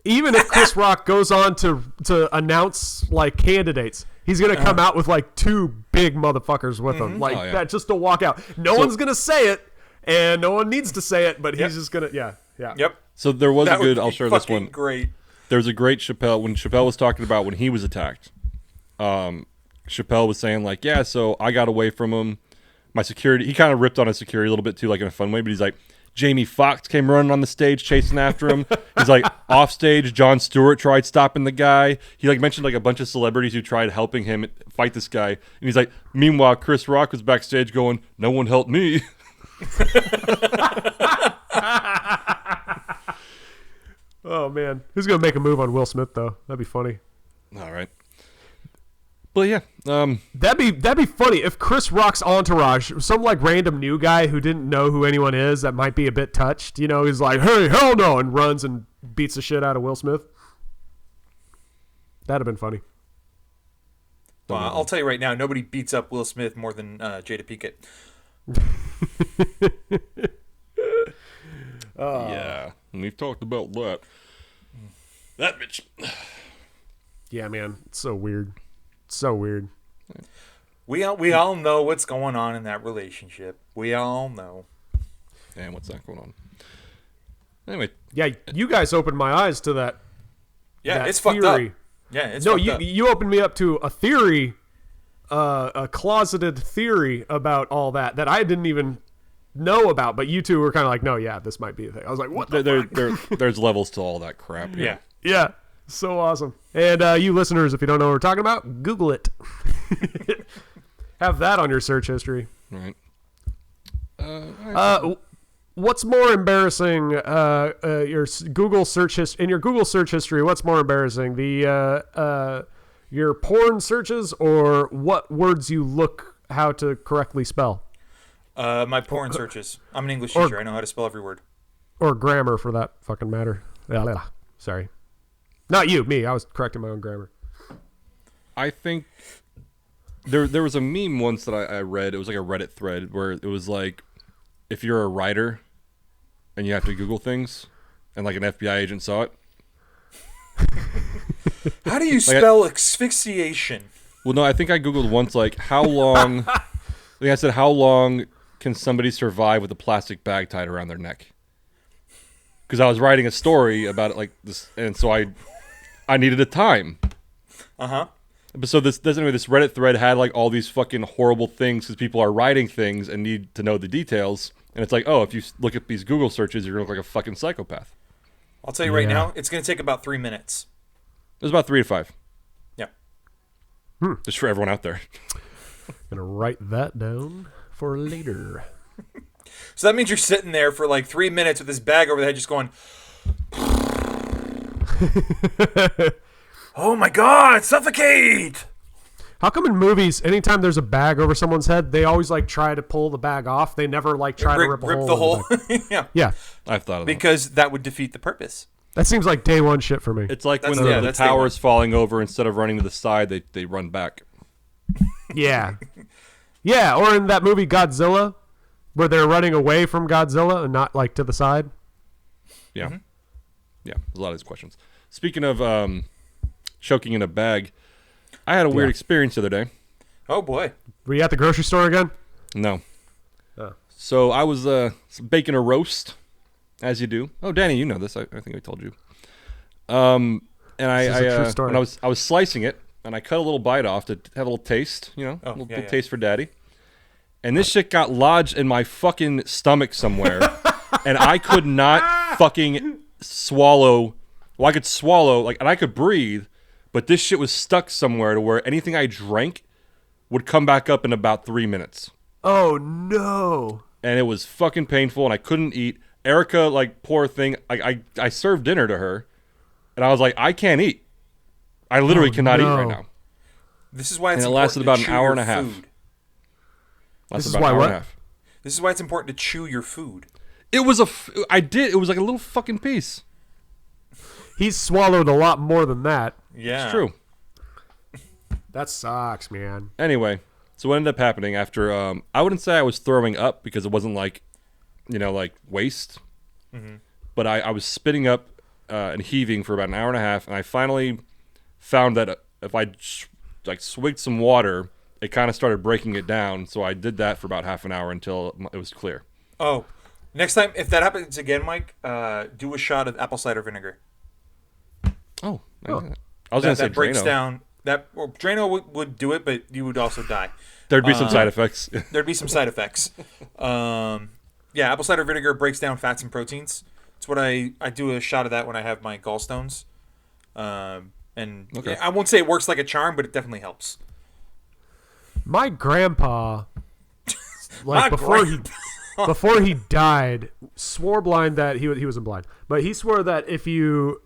Even if Chris Rock goes on to announce like candidates, he's gonna come out with like two big motherfuckers with him, like that, just to walk out. No one's gonna say it, and no one needs to say it, but he's just gonna, Yep. So there was a good. I'll share this one. Great. There's a great Chappelle when Chappelle was talking about when he was attacked. Chappelle was saying like, yeah, so I got away from him. My security. He kind of ripped on his security a little bit too, like in a fun way, but he's like, Jamie Foxx came running on the stage chasing after him. He's like, off stage, Jon Stewart tried stopping the guy. He like mentioned like a bunch of celebrities who tried helping him fight this guy. And he's like, meanwhile, Chris Rock was backstage going, no one helped me. Oh man, who's gonna make a move on Will Smith though? That'd be funny. All right. But yeah, that'd be funny if Chris Rock's entourage, some like random new guy who didn't know who anyone is, that might be a bit touched. He's like, "Hey, hell no!" and runs and beats the shit out of Will Smith. That'd have been funny. Well, I'll tell you right now, nobody beats up Will Smith more than Jada Pinkett. Yeah, and we've talked about that. That bitch. Yeah, man, it's so weird. So weird. We all know what's going on in that relationship. We all know. Damn, what's that going on? Anyway. Yeah, you guys opened my eyes to that. Yeah, that it's theory. fucked up. Yeah, it's fucked up. You opened me up to a theory, a closeted theory about all that I didn't even know about. But you two were kind of like, no, yeah, this might be a thing. I was like, what the fuck? There's levels to all that crap. Yeah. So awesome. And you listeners, if you don't know what we're talking about, Google it. Have that on your search history. Right. What's more embarrassing? Your Google search in your Google search history, what's more embarrassing? Your porn searches or what words you look how to correctly spell? My porn searches. I'm an English teacher. I know how to spell every word. Or grammar, for that fucking matter. Sorry. Not you, me. I was correcting my own grammar. I think there was a meme once that I read. It was like a Reddit thread where it was like, if you're a writer and you have to Google things and like an FBI agent saw it. How do you spell asphyxiation? Well, no, I think I Googled once like how long, I said, how long can somebody survive with a plastic bag tied around their neck? because I was writing a story about it like this, and so I needed a time. But so this Reddit thread had like all these fucking horrible things because people are writing things and need to know the details, and it's like, oh, if you look at these Google searches, you're gonna look like a fucking psychopath. I'll tell you right now, it's gonna take about 3 minutes. It was about 3 to 5. Yeah. Just for everyone out there. Gonna write that down for later. So that means you're sitting there for like 3 minutes with this bag over the head just going, oh my God, suffocate! How come in movies, anytime there's a bag over someone's head, they always like try to pull the bag off? They never like try to rip the hole. Yeah. I've thought of that. Because that would defeat the purpose. That seems like day one shit for me. It's like when the tower is falling over, instead of running to the side, they run back. Yeah. Yeah, or in that movie Godzilla, where they're running away from Godzilla and not like to the side. Yeah. Mm-hmm. Yeah, there's a lot of these questions. Speaking of choking in a bag, I had a weird experience the other day. Oh, boy. Were you at the grocery store again? No. Oh. So I was baking a roast, as you do. Oh, Danny, you know this. I think I told you. And when I was slicing it, and I cut a little bite off to have a little taste, a little taste for Daddy. And this shit got lodged in my fucking stomach somewhere, and I could not fucking swallow. Well, I could swallow, and I could breathe, but this shit was stuck somewhere to where anything I drank would come back up in about 3 minutes. Oh, no. And it was fucking painful, and I couldn't eat. Erica, poor thing, I served dinner to her, and I was like, I can't eat. I literally cannot eat right now. This is why it's and it important lasted about to an chew hour your and a half. food. This is why what? This is why it's important to chew your food. It was it was like a little fucking piece. He's swallowed a lot more than that. Yeah. It's true. That sucks, man. Anyway, so what ended up happening after, I wouldn't say I was throwing up because it wasn't like waste. Mm-hmm. But I was spitting up and heaving for about an hour and a half, and I finally found that if I swigged some water, it kind of started breaking it down. So I did that for about half an hour until it was clear. Oh, next time, if that happens again, Mike, do a shot of apple cider vinegar. Oh. I was going to say that breaks Drano. down. Drano would do it, but you would also die. There'd be some side effects. There'd be some side effects. Apple cider vinegar breaks down fats and proteins. It's what I do a shot of that when I have my gallstones. I won't say it works like a charm, but it definitely helps. My grandpa, before he died, swore blind that he wasn't blind, but he swore that if you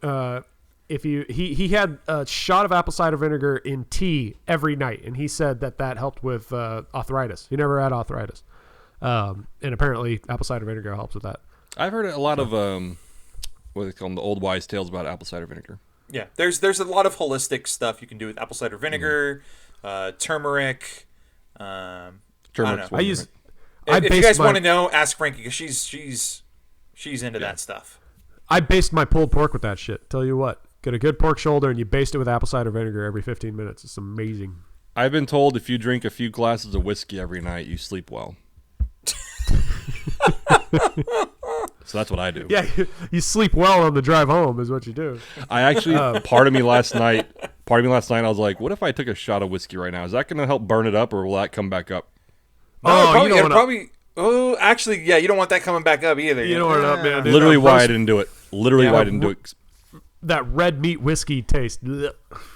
he had a shot of apple cider vinegar in tea every night, and he said that helped with arthritis. He never had arthritis, and apparently apple cider vinegar helps with that. I've heard a lot of what do they call them, the old wise tales about apple cider vinegar. Yeah, there's a lot of holistic stuff you can do with apple cider vinegar, turmeric. Turmeric. If you guys want to know, ask Frankie because she's into that stuff. I based my pulled pork with that shit. Tell you what, get a good pork shoulder and you baste it with apple cider vinegar every 15 minutes. It's amazing. I've been told if you drink a few glasses of whiskey every night, you sleep well. So that's what I do. Yeah, you sleep well on the drive home is what you do. I actually, part of me last night, I was like, what if I took a shot of whiskey right now? Is that going to help burn it up, or will that come back up? Actually, yeah, you don't want that coming back up either. You don't want it up, man. Dude, literally why I didn't do it. Literally why I didn't do it. That red meat whiskey taste. Because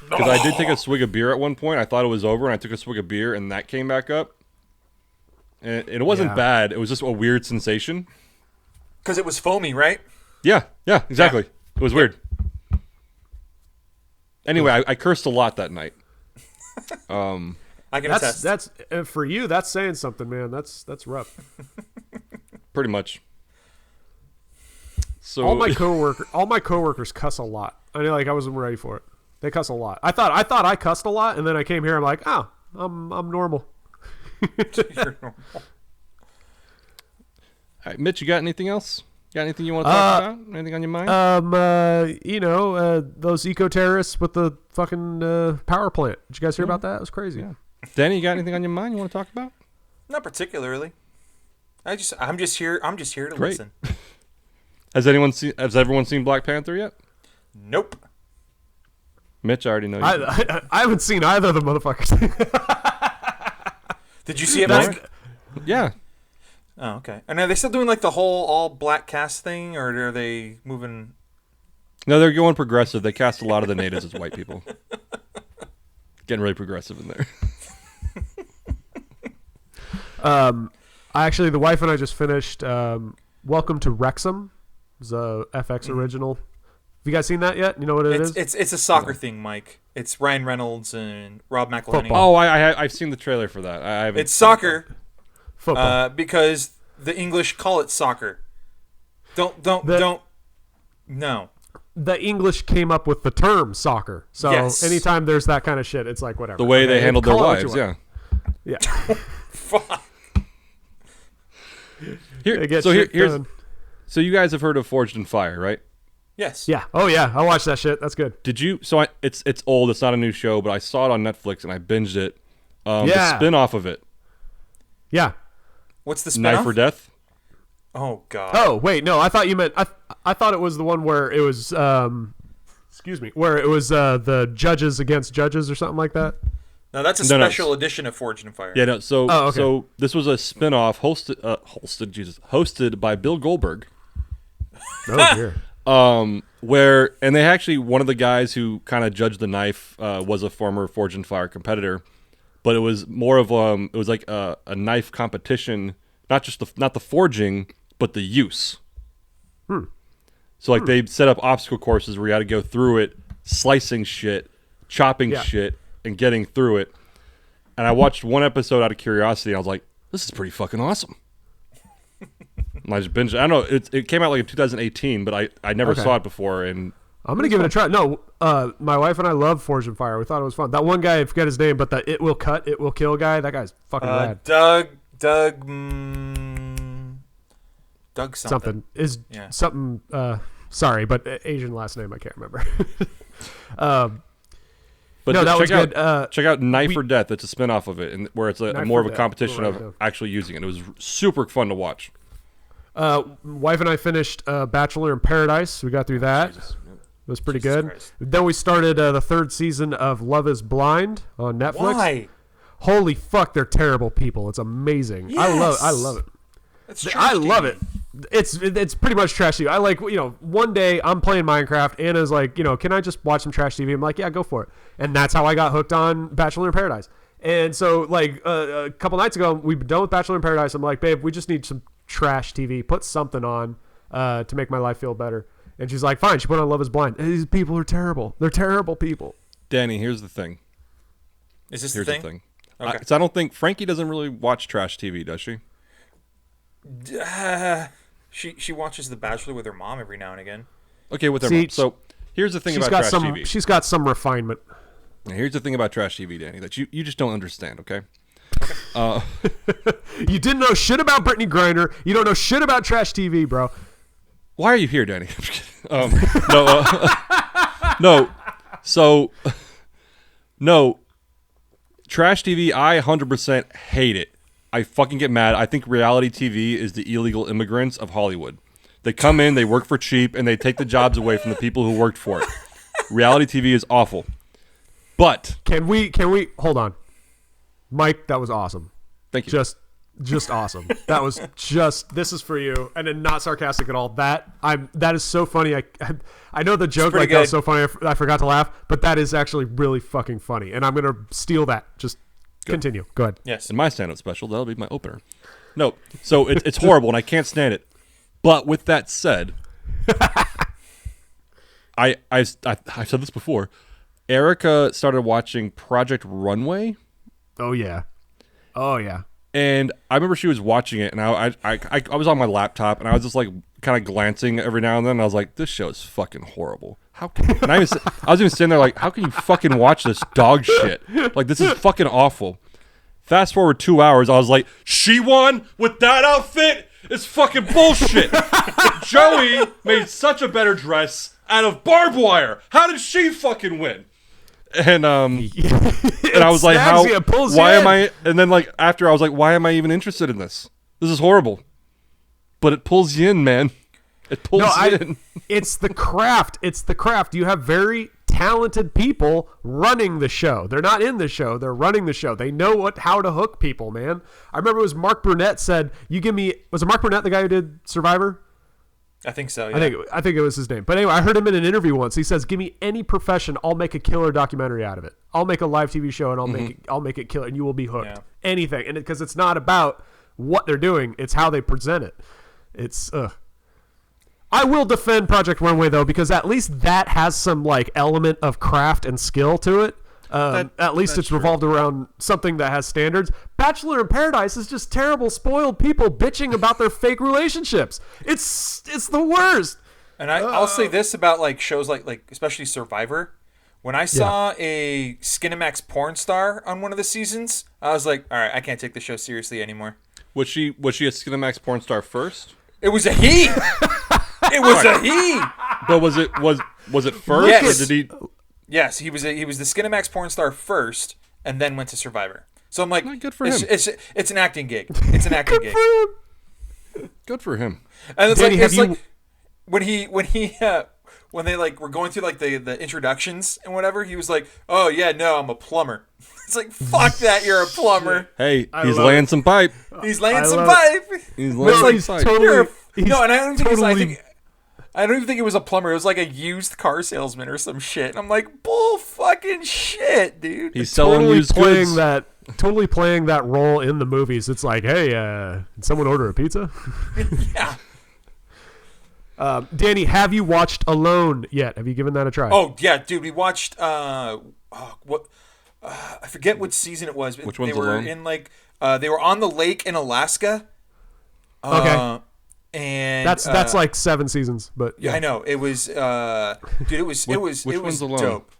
I did take a swig of beer at one point. I thought it was over, and I took a swig of beer, and that came back up. And it wasn't bad. It was just a weird sensation. Because it was foamy, right? Yeah, exactly. Yeah. It was weird. Anyway, I cursed a lot that night. I can attest. That's for you. That's saying something, man. That's rough. Pretty much. So all my coworkers cuss a lot. I mean, I wasn't ready for it. They cuss a lot. I thought I cussed a lot, and then I came here. I'm like, oh, I'm normal. You're normal. All right, Mitch, you got anything else? Got anything you want to talk about? Anything on your mind? Those eco-terrorists with the fucking power plant. Did you guys hear about that? It was crazy. Yeah. Danny, you got anything on your mind you want to talk about? Not particularly. I'm just here to listen. Has everyone seen Black Panther yet? Nope. Mitch, I already know you. I haven't seen either of the motherfuckers. Did you see it, Mike? Yeah. Oh, okay. And are they still doing like the whole all black cast thing, or are they moving? No, they're going progressive. They cast a lot of the natives as white people. Getting really progressive in there. Actually, the wife and I just finished Welcome to Wrexham. It's a FX original. Have you guys seen that yet? You know what it is? It's a soccer thing, Mike. It's Ryan Reynolds and Rob McElhenney. Football. Oh, I've seen the trailer for that. I haven't. It's soccer. Football. Because the English call it soccer. Don't. No. The English came up with the term soccer. So anytime there's that kind of shit, it's like whatever. The way they handled their wives, yeah. Yeah. Fuck. So you guys have heard of Forged in Fire, right? Yes. Yeah. Oh yeah. I watched that shit. That's good. Did you? So it's old. It's not a new show, but I saw it on Netflix and I binged it. The spin-off of it. Yeah. What's the spin-off? Knife or Death. Oh God. Oh wait, no. I thought you meant. I thought it was the one where it was. Excuse me. Where it was the judges against judges or something like that. No, that's a special edition of Forged in Fire. Yeah. No. So okay. So this was a spin-off hosted by Bill Goldberg. Oh dear. And they actually, one of the guys who kind of judged the knife was a former Forged in Fire competitor, but it was more of it was like a knife competition, not the forging, but the use. So like they set up obstacle courses where you had to go through it, slicing shit, chopping shit, and getting through it. And I watched one episode out of curiosity, and I was like, this is pretty fucking awesome. And I just binged it. I don't know. It came out like in 2018, but I never saw it before. And I'm going to give it a try. No, my wife and I love Forged in Fire. We thought it was fun. That one guy, I forget his name, but the It Will Cut, It Will Kill guy, that guy's fucking rad. Doug something. Sorry, but Asian last name, I can't remember. But no, that was good. Check out Knife or Death. It's a spinoff of it, and where it's more of a competition of actually using it. It was super fun to watch. Wife and I finished Bachelor in Paradise. We got through that. It was pretty good. Christ. Then we started the third season of Love is Blind on Netflix. Why? Holy fuck, they're terrible people. It's amazing. Yes. I love it. I love it. It's pretty much trash TV. I like, one day I'm playing Minecraft. Anna's like, can I just watch some trash TV? I'm like, yeah, go for it. And that's how I got hooked on Bachelor in Paradise. And so like a couple nights ago, we've been done with Bachelor in Paradise. I'm like, babe, we just need some trash TV. Put something on to make my life feel better. And she's like, fine. She put on Love is Blind. These people are terrible. They're terrible people. Danny, here's the thing. Is this the thing? Okay. I don't think Frankie doesn't really watch trash TV, does she? She watches The Bachelor with her mom every now and again. Okay, with her mom. So here's the thing about trash TV. She's got some refinement. Now, here's the thing about trash TV, Danny, that you just don't understand, okay? You didn't know shit about Brittney Griner. You don't know shit about trash TV, bro. Why are you here, Danny? No. No. Trash TV, I 100% hate it. I fucking get mad. I think reality TV is the illegal immigrants of Hollywood. They come in, they work for cheap, and they take the jobs away from the people who worked for it. Reality TV is awful. But can we hold on, Mike? That was awesome. Thank you. Just awesome. That was this is for you, and then not sarcastic at all. That is so funny. I know the joke that was so funny. I forgot to laugh, but that is actually really fucking funny, and I'm gonna steal that. Just continue. Go ahead. Yes. In my stand-up special, that'll be my opener. No, so it's horrible, and I can't stand it. But with that said, I've said this before. Erica started watching Project Runway. Oh yeah. And I remember she was watching it, and I was on my laptop, and I was just like kind of glancing every now and then. And I was like, "This show is fucking horrible. How can?" And I was even sitting there like, "How can you fucking watch this dog shit? Like this is fucking awful." Fast forward 2 hours, I was like, "She won with that outfit? It's fucking bullshit." Joey made such a better dress out of barbed wire. How did she fucking win? And and I was like, why am I? And then like after I was like, why am I even interested in this? This is horrible. But it pulls you in, man. It pulls in. It's the craft. It's the craft. You have very talented people running the show. They're not in the show. They're running the show. They know how to hook people, man. I remember it was Mark Burnett said, was it Mark Burnett, the guy who did Survivor? I think so, yeah. I think it was his name. But anyway, I heard him in an interview once. He says, give me any profession, I'll make a killer documentary out of it. I'll make a live TV show and I'll make it killer and you will be hooked. Yeah. Anything. And because it's not about what they're doing, it's how they present it. It's I will defend Project Runway though, because at least that has some like element of craft and skill to it. At least it's revolved around something that has standards. Bachelor in Paradise is just terrible, spoiled people bitching about their fake relationships. It's the worst. And I'll say this about like shows like especially Survivor. When I saw a Skinamax porn star on one of the seasons, I was like, all right, I can't take the show seriously anymore. Was she a Skinamax porn star first? It was a he. It was a he. But was it first? Yes. Or did he? Yes, he was the Skinamax porn star first, and then went to Survivor. So I'm like, good for him. It's an acting gig. It's an acting gig. Good for him. And it's like when they like were going through like the introductions and whatever, he was like, "Oh yeah, no, I'm a plumber." It's like, fuck that, you're a plumber. Hey, he's laying some pipe. He's laying some pipe. He's laying some pipe. No, and I don't even think it was a plumber. It was like a used car salesman or some shit. And I'm like, bull fucking shit, dude. He's selling used goods. Totally playing that role in the movies. It's like, hey, did someone order a pizza? Yeah. Danny, have you watched Alone yet? Have you given that a try? Oh yeah, dude. We watched I forget what season it was. But which one's they were Alone? in like they were on the lake in Alaska. Okay. And that's like 7 seasons, but yeah. I know. It was dude, it was Alone? dope.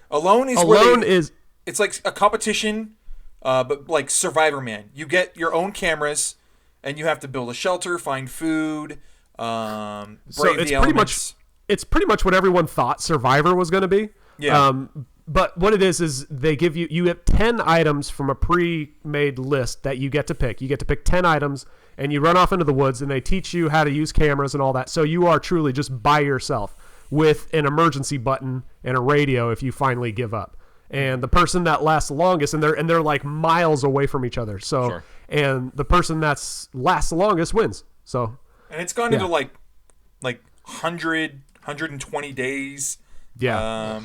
Alone is it's like a competition, but like Survivor Man. You get your own cameras and you have to build a shelter, find food, brave the elements. It's pretty much what everyone thought Survivor was going to be. Yeah. But what it is they give you get 10 items from a pre-made list that you get to pick. You get to pick 10 items and you run off into the woods and they teach you how to use cameras and all that. So you are truly just by yourself with an emergency button and a radio if you finally give up. And the person that lasts the longest, and they're like miles away from each other. So sure. And the person that's lasts the longest wins. So and it's gone into like 120 days. Yeah.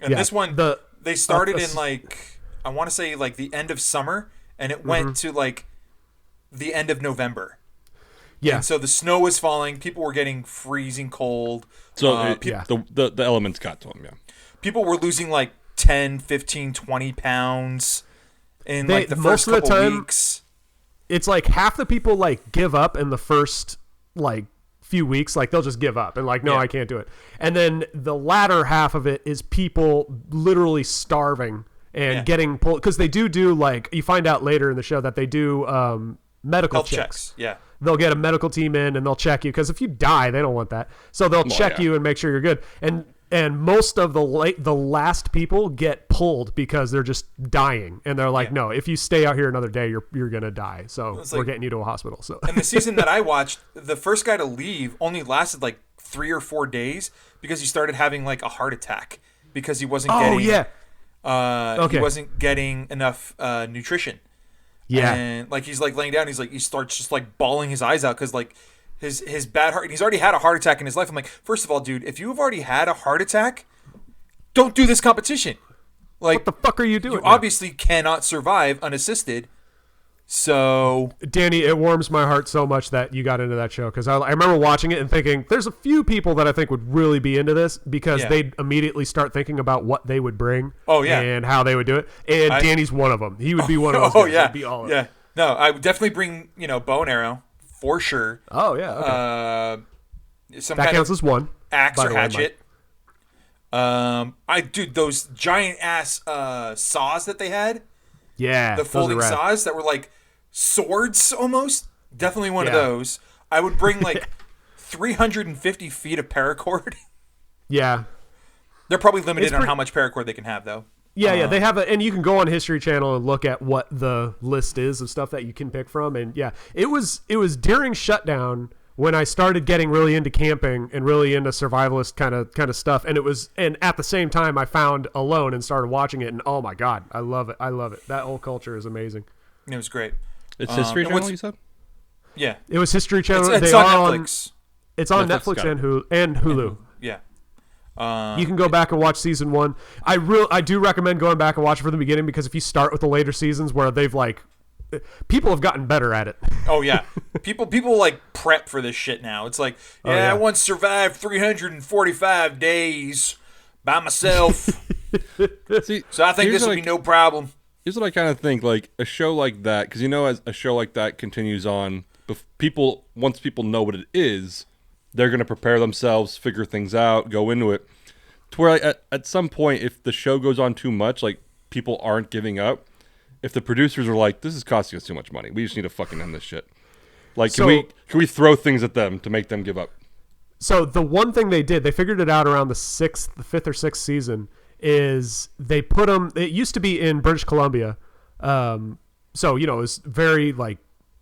And this one, they started in like, I want to say like the end of summer, and it went to like the end of November. Yeah. And so the snow was falling. People were getting freezing cold. So the elements got to them, yeah. People were losing like 10, 15, 20 pounds in like the first couple weeks. It's like half the people like give up in the first like few weeks, like they'll just give up and like, no, I can't do it. And then the latter half of it is people literally starving and getting pulled, because they do like, you find out later in the show that they do medical health checks. Yeah. They'll get a medical team in and they'll check you, because if you die, they don't want that. So they'll check you and make sure you're good. And most of the last people get pulled because they're just dying, and they're like, no, if you stay out here another day, you're gonna die. So we're getting you to a hospital. So and the season that I watched, the first guy to leave only lasted like 3 or 4 days because he started having like a heart attack because he wasn't he wasn't getting enough nutrition. Yeah, and like he's like laying down, he starts just like bawling his eyes out because like his bad heart. He's already had a heart attack in his life. I'm like, first of all, dude, if you have already had a heart attack, don't do this competition. Like, what the fuck are you doing? You obviously cannot survive unassisted. So, Danny, it warms my heart so much that you got into that show, because I remember watching it and thinking, there's a few people that I think would really be into this, because they'd immediately start thinking about what they would bring. And how they would do it. And Danny's one of them. He would be one of those. He'd be all of them. No, I would definitely bring bow and arrow. For sure. Oh yeah. Okay. Some that kind counts of as one. Axe or hatchet. Those giant ass saws that they had. Yeah. The folding saws that were like swords almost. Definitely one of those. I would bring like 350 feet of paracord. Yeah. They're probably limited on how much paracord they can have though. Yeah, they have and you can go on History Channel and look at what the list is of stuff that you can pick from, and it was during shutdown when I started getting really into camping and really into survivalist kind of stuff. And at the same time, I found Alone and started watching it. And oh my God, I love it. I love it. That whole culture is amazing. It was great. It's History Channel, you said? Yeah. It was History Channel. It's on Netflix. It's on Netflix and Hulu. Yeah. You can go back and watch season 1. I do recommend going back and watch it from the beginning, because if you start with the later seasons where they've people have gotten better at it. Oh yeah, people like prep for this shit now. It's like, I once survived 345 days by myself. So I think this will be no problem. Here's what I kind of think: like a show like that, because as a show like that continues on, once people know what it is, they're going to prepare themselves, figure things out, go into it. To where at some point, if the show goes on too much, people aren't giving up. If the producers are like, this is costing us too much money, we just need to fucking end this shit. Can we throw things at them to make them give up? So the one thing they did, they figured it out around the 5th or 6th season, is they put them. It used to be in British Columbia, so it was very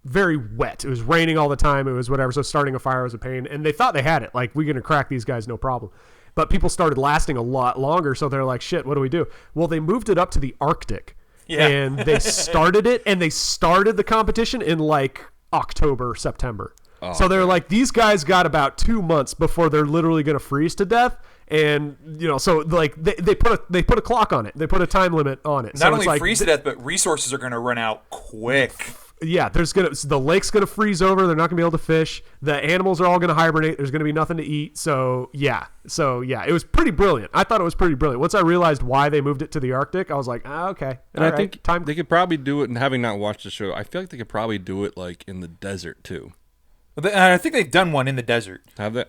very wet. It was raining all the time. It was whatever. So starting a fire was a pain, and they thought they had it. We're gonna crack these guys, no problem. But people started lasting a lot longer, so they're like, shit, what do we do? Well, they moved it up to the Arctic. Yeah. And they started it, and they started the competition in October, September. Oh, so they're like, these guys got about 2 months before they're literally going to freeze to death. And, so they put a clock on it. They put a time limit on it. Not only freeze to death, but resources are going to run out quick. Yeah, the lake's going to freeze over. They're not going to be able to fish. The animals are all going to hibernate. There's going to be nothing to eat. So yeah, it was pretty brilliant. I thought it was pretty brilliant. Once I realized why they moved it to the Arctic, I was like, okay. And I think they could probably do it, and having not watched the show, I feel like they could probably do it in the desert too. I think they've done one in the desert. Have they?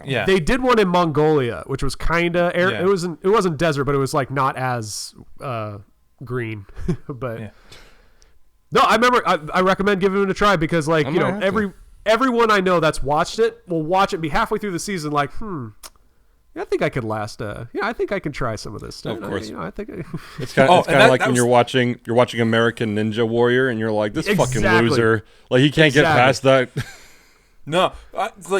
Yeah. They did one in Mongolia, which was kind of air. Yeah. It wasn't desert, but it was not as green. But yeah. No, I remember. I recommend giving it a try, because everyone I know that's watched it will watch it, be halfway through the season, I think I could last. I think I can try some of this stuff. Of course, I think it's kind of like when you're watching American Ninja Warrior, and you're like, this fucking loser, he can't get past that. No,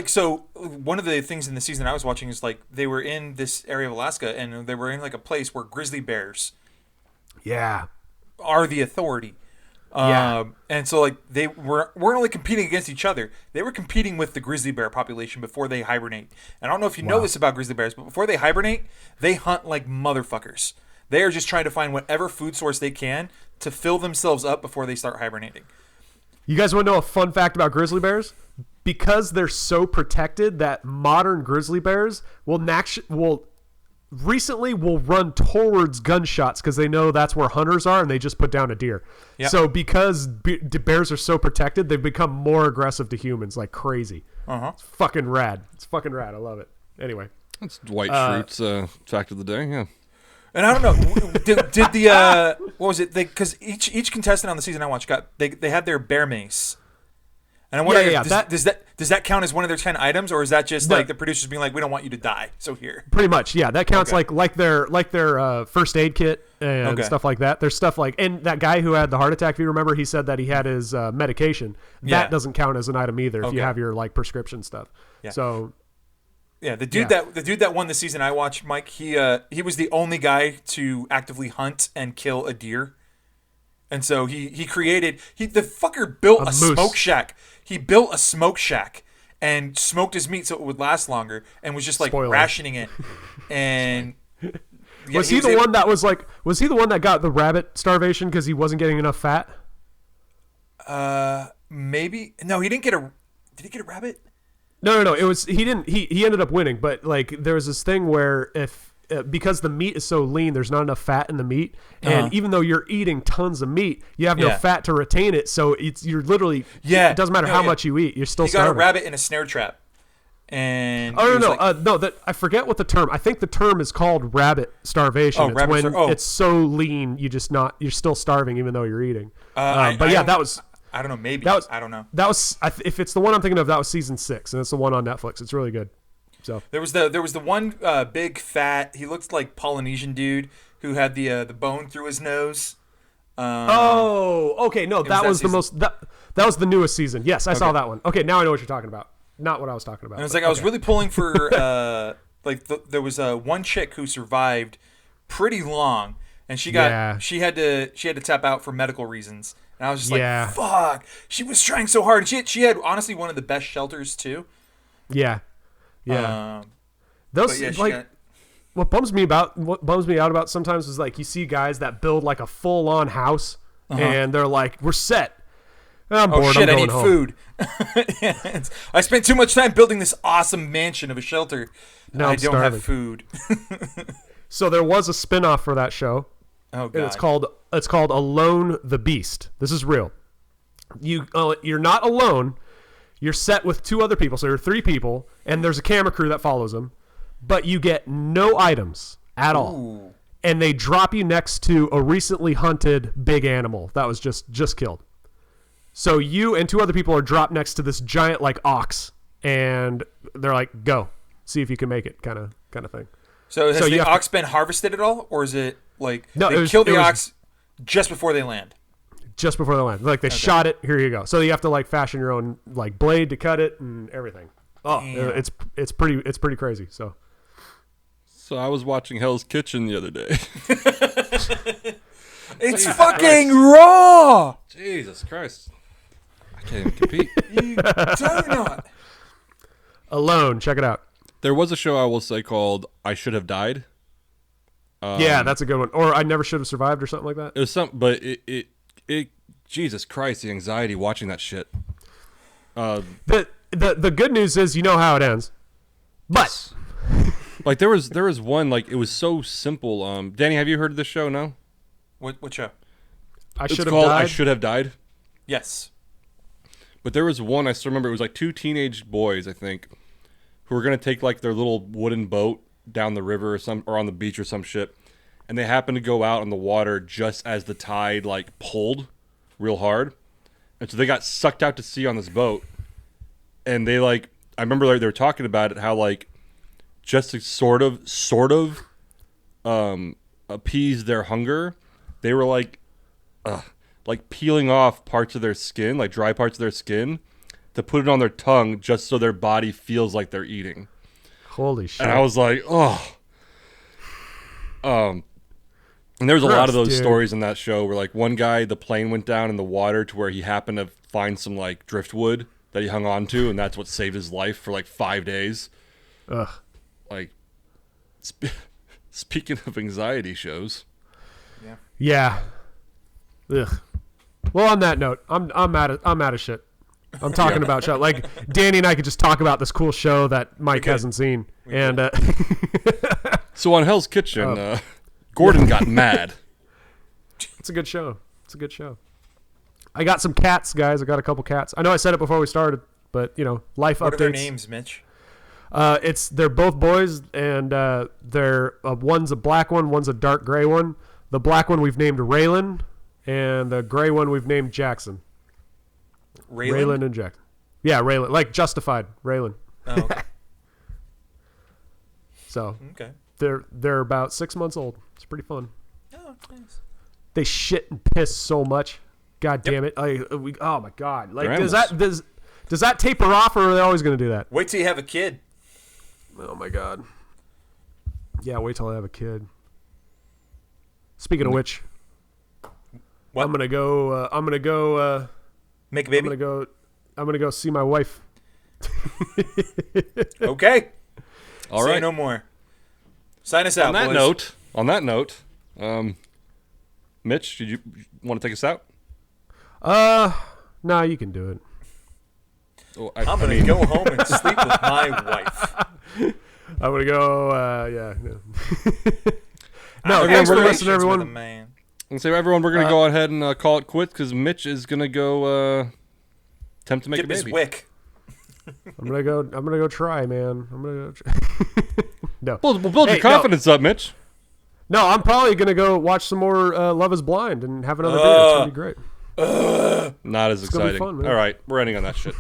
so one of the things in the season I was watching is they were in this area of Alaska, and they were in a place where grizzly bears, are the authority. And so they weren't only competing against each other, they were competing with the grizzly bear population before they hibernate. And I don't know if you know this about grizzly bears, but before they hibernate, they hunt like motherfuckers. They are just trying to find whatever food source they can to fill themselves up before they start hibernating. You guys want to know a fun fact about grizzly bears? Because they're so protected, that modern grizzly bears will run towards gunshots, because they know that's where hunters are, and they just put down a deer. Yep. So because bears are so protected, they've become more aggressive to humans like crazy. It's fucking rad. I love it. Anyway, that's Dwight Schrute's fact of the day. Yeah. And I don't know, did the what was it? Because each contestant on the season I watched they had their bear mace. And I wonder, does that count as one of their 10 items, or is that just the producers being like, we don't want you to die, so here? Pretty much, yeah. That counts like their first aid kit and stuff like that. There's stuff and that guy who had the heart attack, if you remember, he said that he had his medication. That doesn't count as an item either if you have your prescription stuff. Yeah. So. Yeah, the dude that won the season I watched, Mike, he was the only guy to actively hunt and kill a deer. And so the fucker built a smoke shack. He built a smoke shack and smoked his meat so it would last longer, and was just rationing it. And was he the one that got the rabbit starvation because he wasn't getting enough fat? Maybe. No, he didn't get a. Did he get a rabbit? No. It was he didn't. He ended up winning, but there was this thing where because the meat is so lean, there's not enough fat in the meat, and even though you're eating tons of meat, you have no fat to retain it. So you're literally it doesn't matter how much you eat, you're still starving. He got a rabbit in a snare trap, and I forget what the term. I think the term is called rabbit starvation. It's so lean, you're still starving even though you're eating. That was. I don't know. Maybe I don't know. That was if it's the one I'm thinking of. That was season 6, and it's the one on Netflix. It's really good. So there was the one big fat. He looked like Polynesian dude who had the bone through his nose. Okay. No, that was the most. That was the newest season. Yes, I saw that one. Okay, now I know what you're talking about. not what I was talking about. And it's like I was really pulling for there was one chick who survived pretty long, and she had to tap out for medical reasons. And I was just like, fuck. She was trying so hard. And she had honestly one of the best shelters too. Yeah. Yeah. What bums me out about sometimes is like you see guys that build like a full on house and they're like, we're set. I'm bored. Oh shit, I need home. food. I spent too much time building this awesome mansion of a shelter. Now I I'm don't starving. have food. So there was a spinoff for that show. Oh god. And it's called Alone the Beast. This is real. You're not alone. You're set with 2 other people. So there are 3 people, and there's a camera crew that follows them, but you get no items at all. And they drop you next to a recently hunted big animal that was just killed. So you and 2 other people are dropped next to this giant like ox, and they're like, "Go, see if you can make it," kind of thing. So has the ox been harvested at all, or is it like they killed the ox just before they land? Just before they land, like they shot it. Here you go. So you have to like fashion your own like blade to cut it and everything. Oh, it's pretty crazy. So So I was watching Hell's Kitchen the other day. It's fucking raw. Jesus Christ. I can't even compete. You do not. Alone, check it out. There was a show I will say called I Should Have Died. Yeah, that's a good one. Or I Never Should Have Survived or something like that. It was but it Jesus Christ, the anxiety watching that shit. The good news is you know how it ends. But like there was one, like it was so simple. Danny, have you heard of this show? No? What show? I It's Should Have called Died. I Should Have Died. Yes. But there was one, I still remember, it was like 2 teenage boys, I think, who were going to take like their little wooden boat down the river or on the beach or some shit. And they happened to go out on the water just as the tide like pulled real hard. And so they got sucked out to sea on this boat. And they like, I remember they were talking about it, how like just to sort of appease their hunger, they were like peeling off parts of their skin, like dry parts of their skin, to put it on their tongue just so their body feels like they're eating. Holy shit. And I was like, oh. And there was a lot of those stories in that show where like one guy, the plane went down in the water to where he happened to find some like driftwood that he hung on to, and that's what saved his life for like 5 days. Ugh. Like, speaking of anxiety shows. Yeah. Ugh. Well, on that note, I'm mad at shit. I'm talking about show. Like Danny and I could just talk about this cool show that Mike hasn't seen. And so on Hell's Kitchen, Gordon got mad. It's a good show. I got some cats, guys. I got a couple cats. I know I said it before we started, but you know, life what updates. What are their names, Mitch? They're both boys, and they're one's a black one, one's a dark gray one. The black one we've named Raylan, and the gray one we've named Jackson. Raylan and Jackson. Yeah, Raylan, like Justified, Raylan. Oh, okay. So okay. They're about 6 months old. It's pretty fun. Oh, nice. They shit and piss so much. God damn it! Oh my god! Like does that taper off, or are they always going to do that? Wait till you have a kid. Oh my god! Yeah, wait till I have a kid. Speaking of which, what? I'm gonna go. Make a baby. I'm gonna go see my wife. Okay. All right. Say no more. Sign us out. On that note, Mitch, did you want to take us out? No, you can do it. Well, I'm gonna go home and sleep with my wife. I'm gonna go. Yeah. No, thanks for listening, everyone. And so everyone, we're gonna go ahead and call it quits because Mitch is gonna go attempt to make a baby. His wick. I'm gonna go try, man. I'm gonna go. Try. No. We'll build your confidence up, Mitch. No, I'm probably gonna go watch some more Love Is Blind and have another beer. It's gonna be great. Not as exciting. Fun, all right, we're ending on that shit.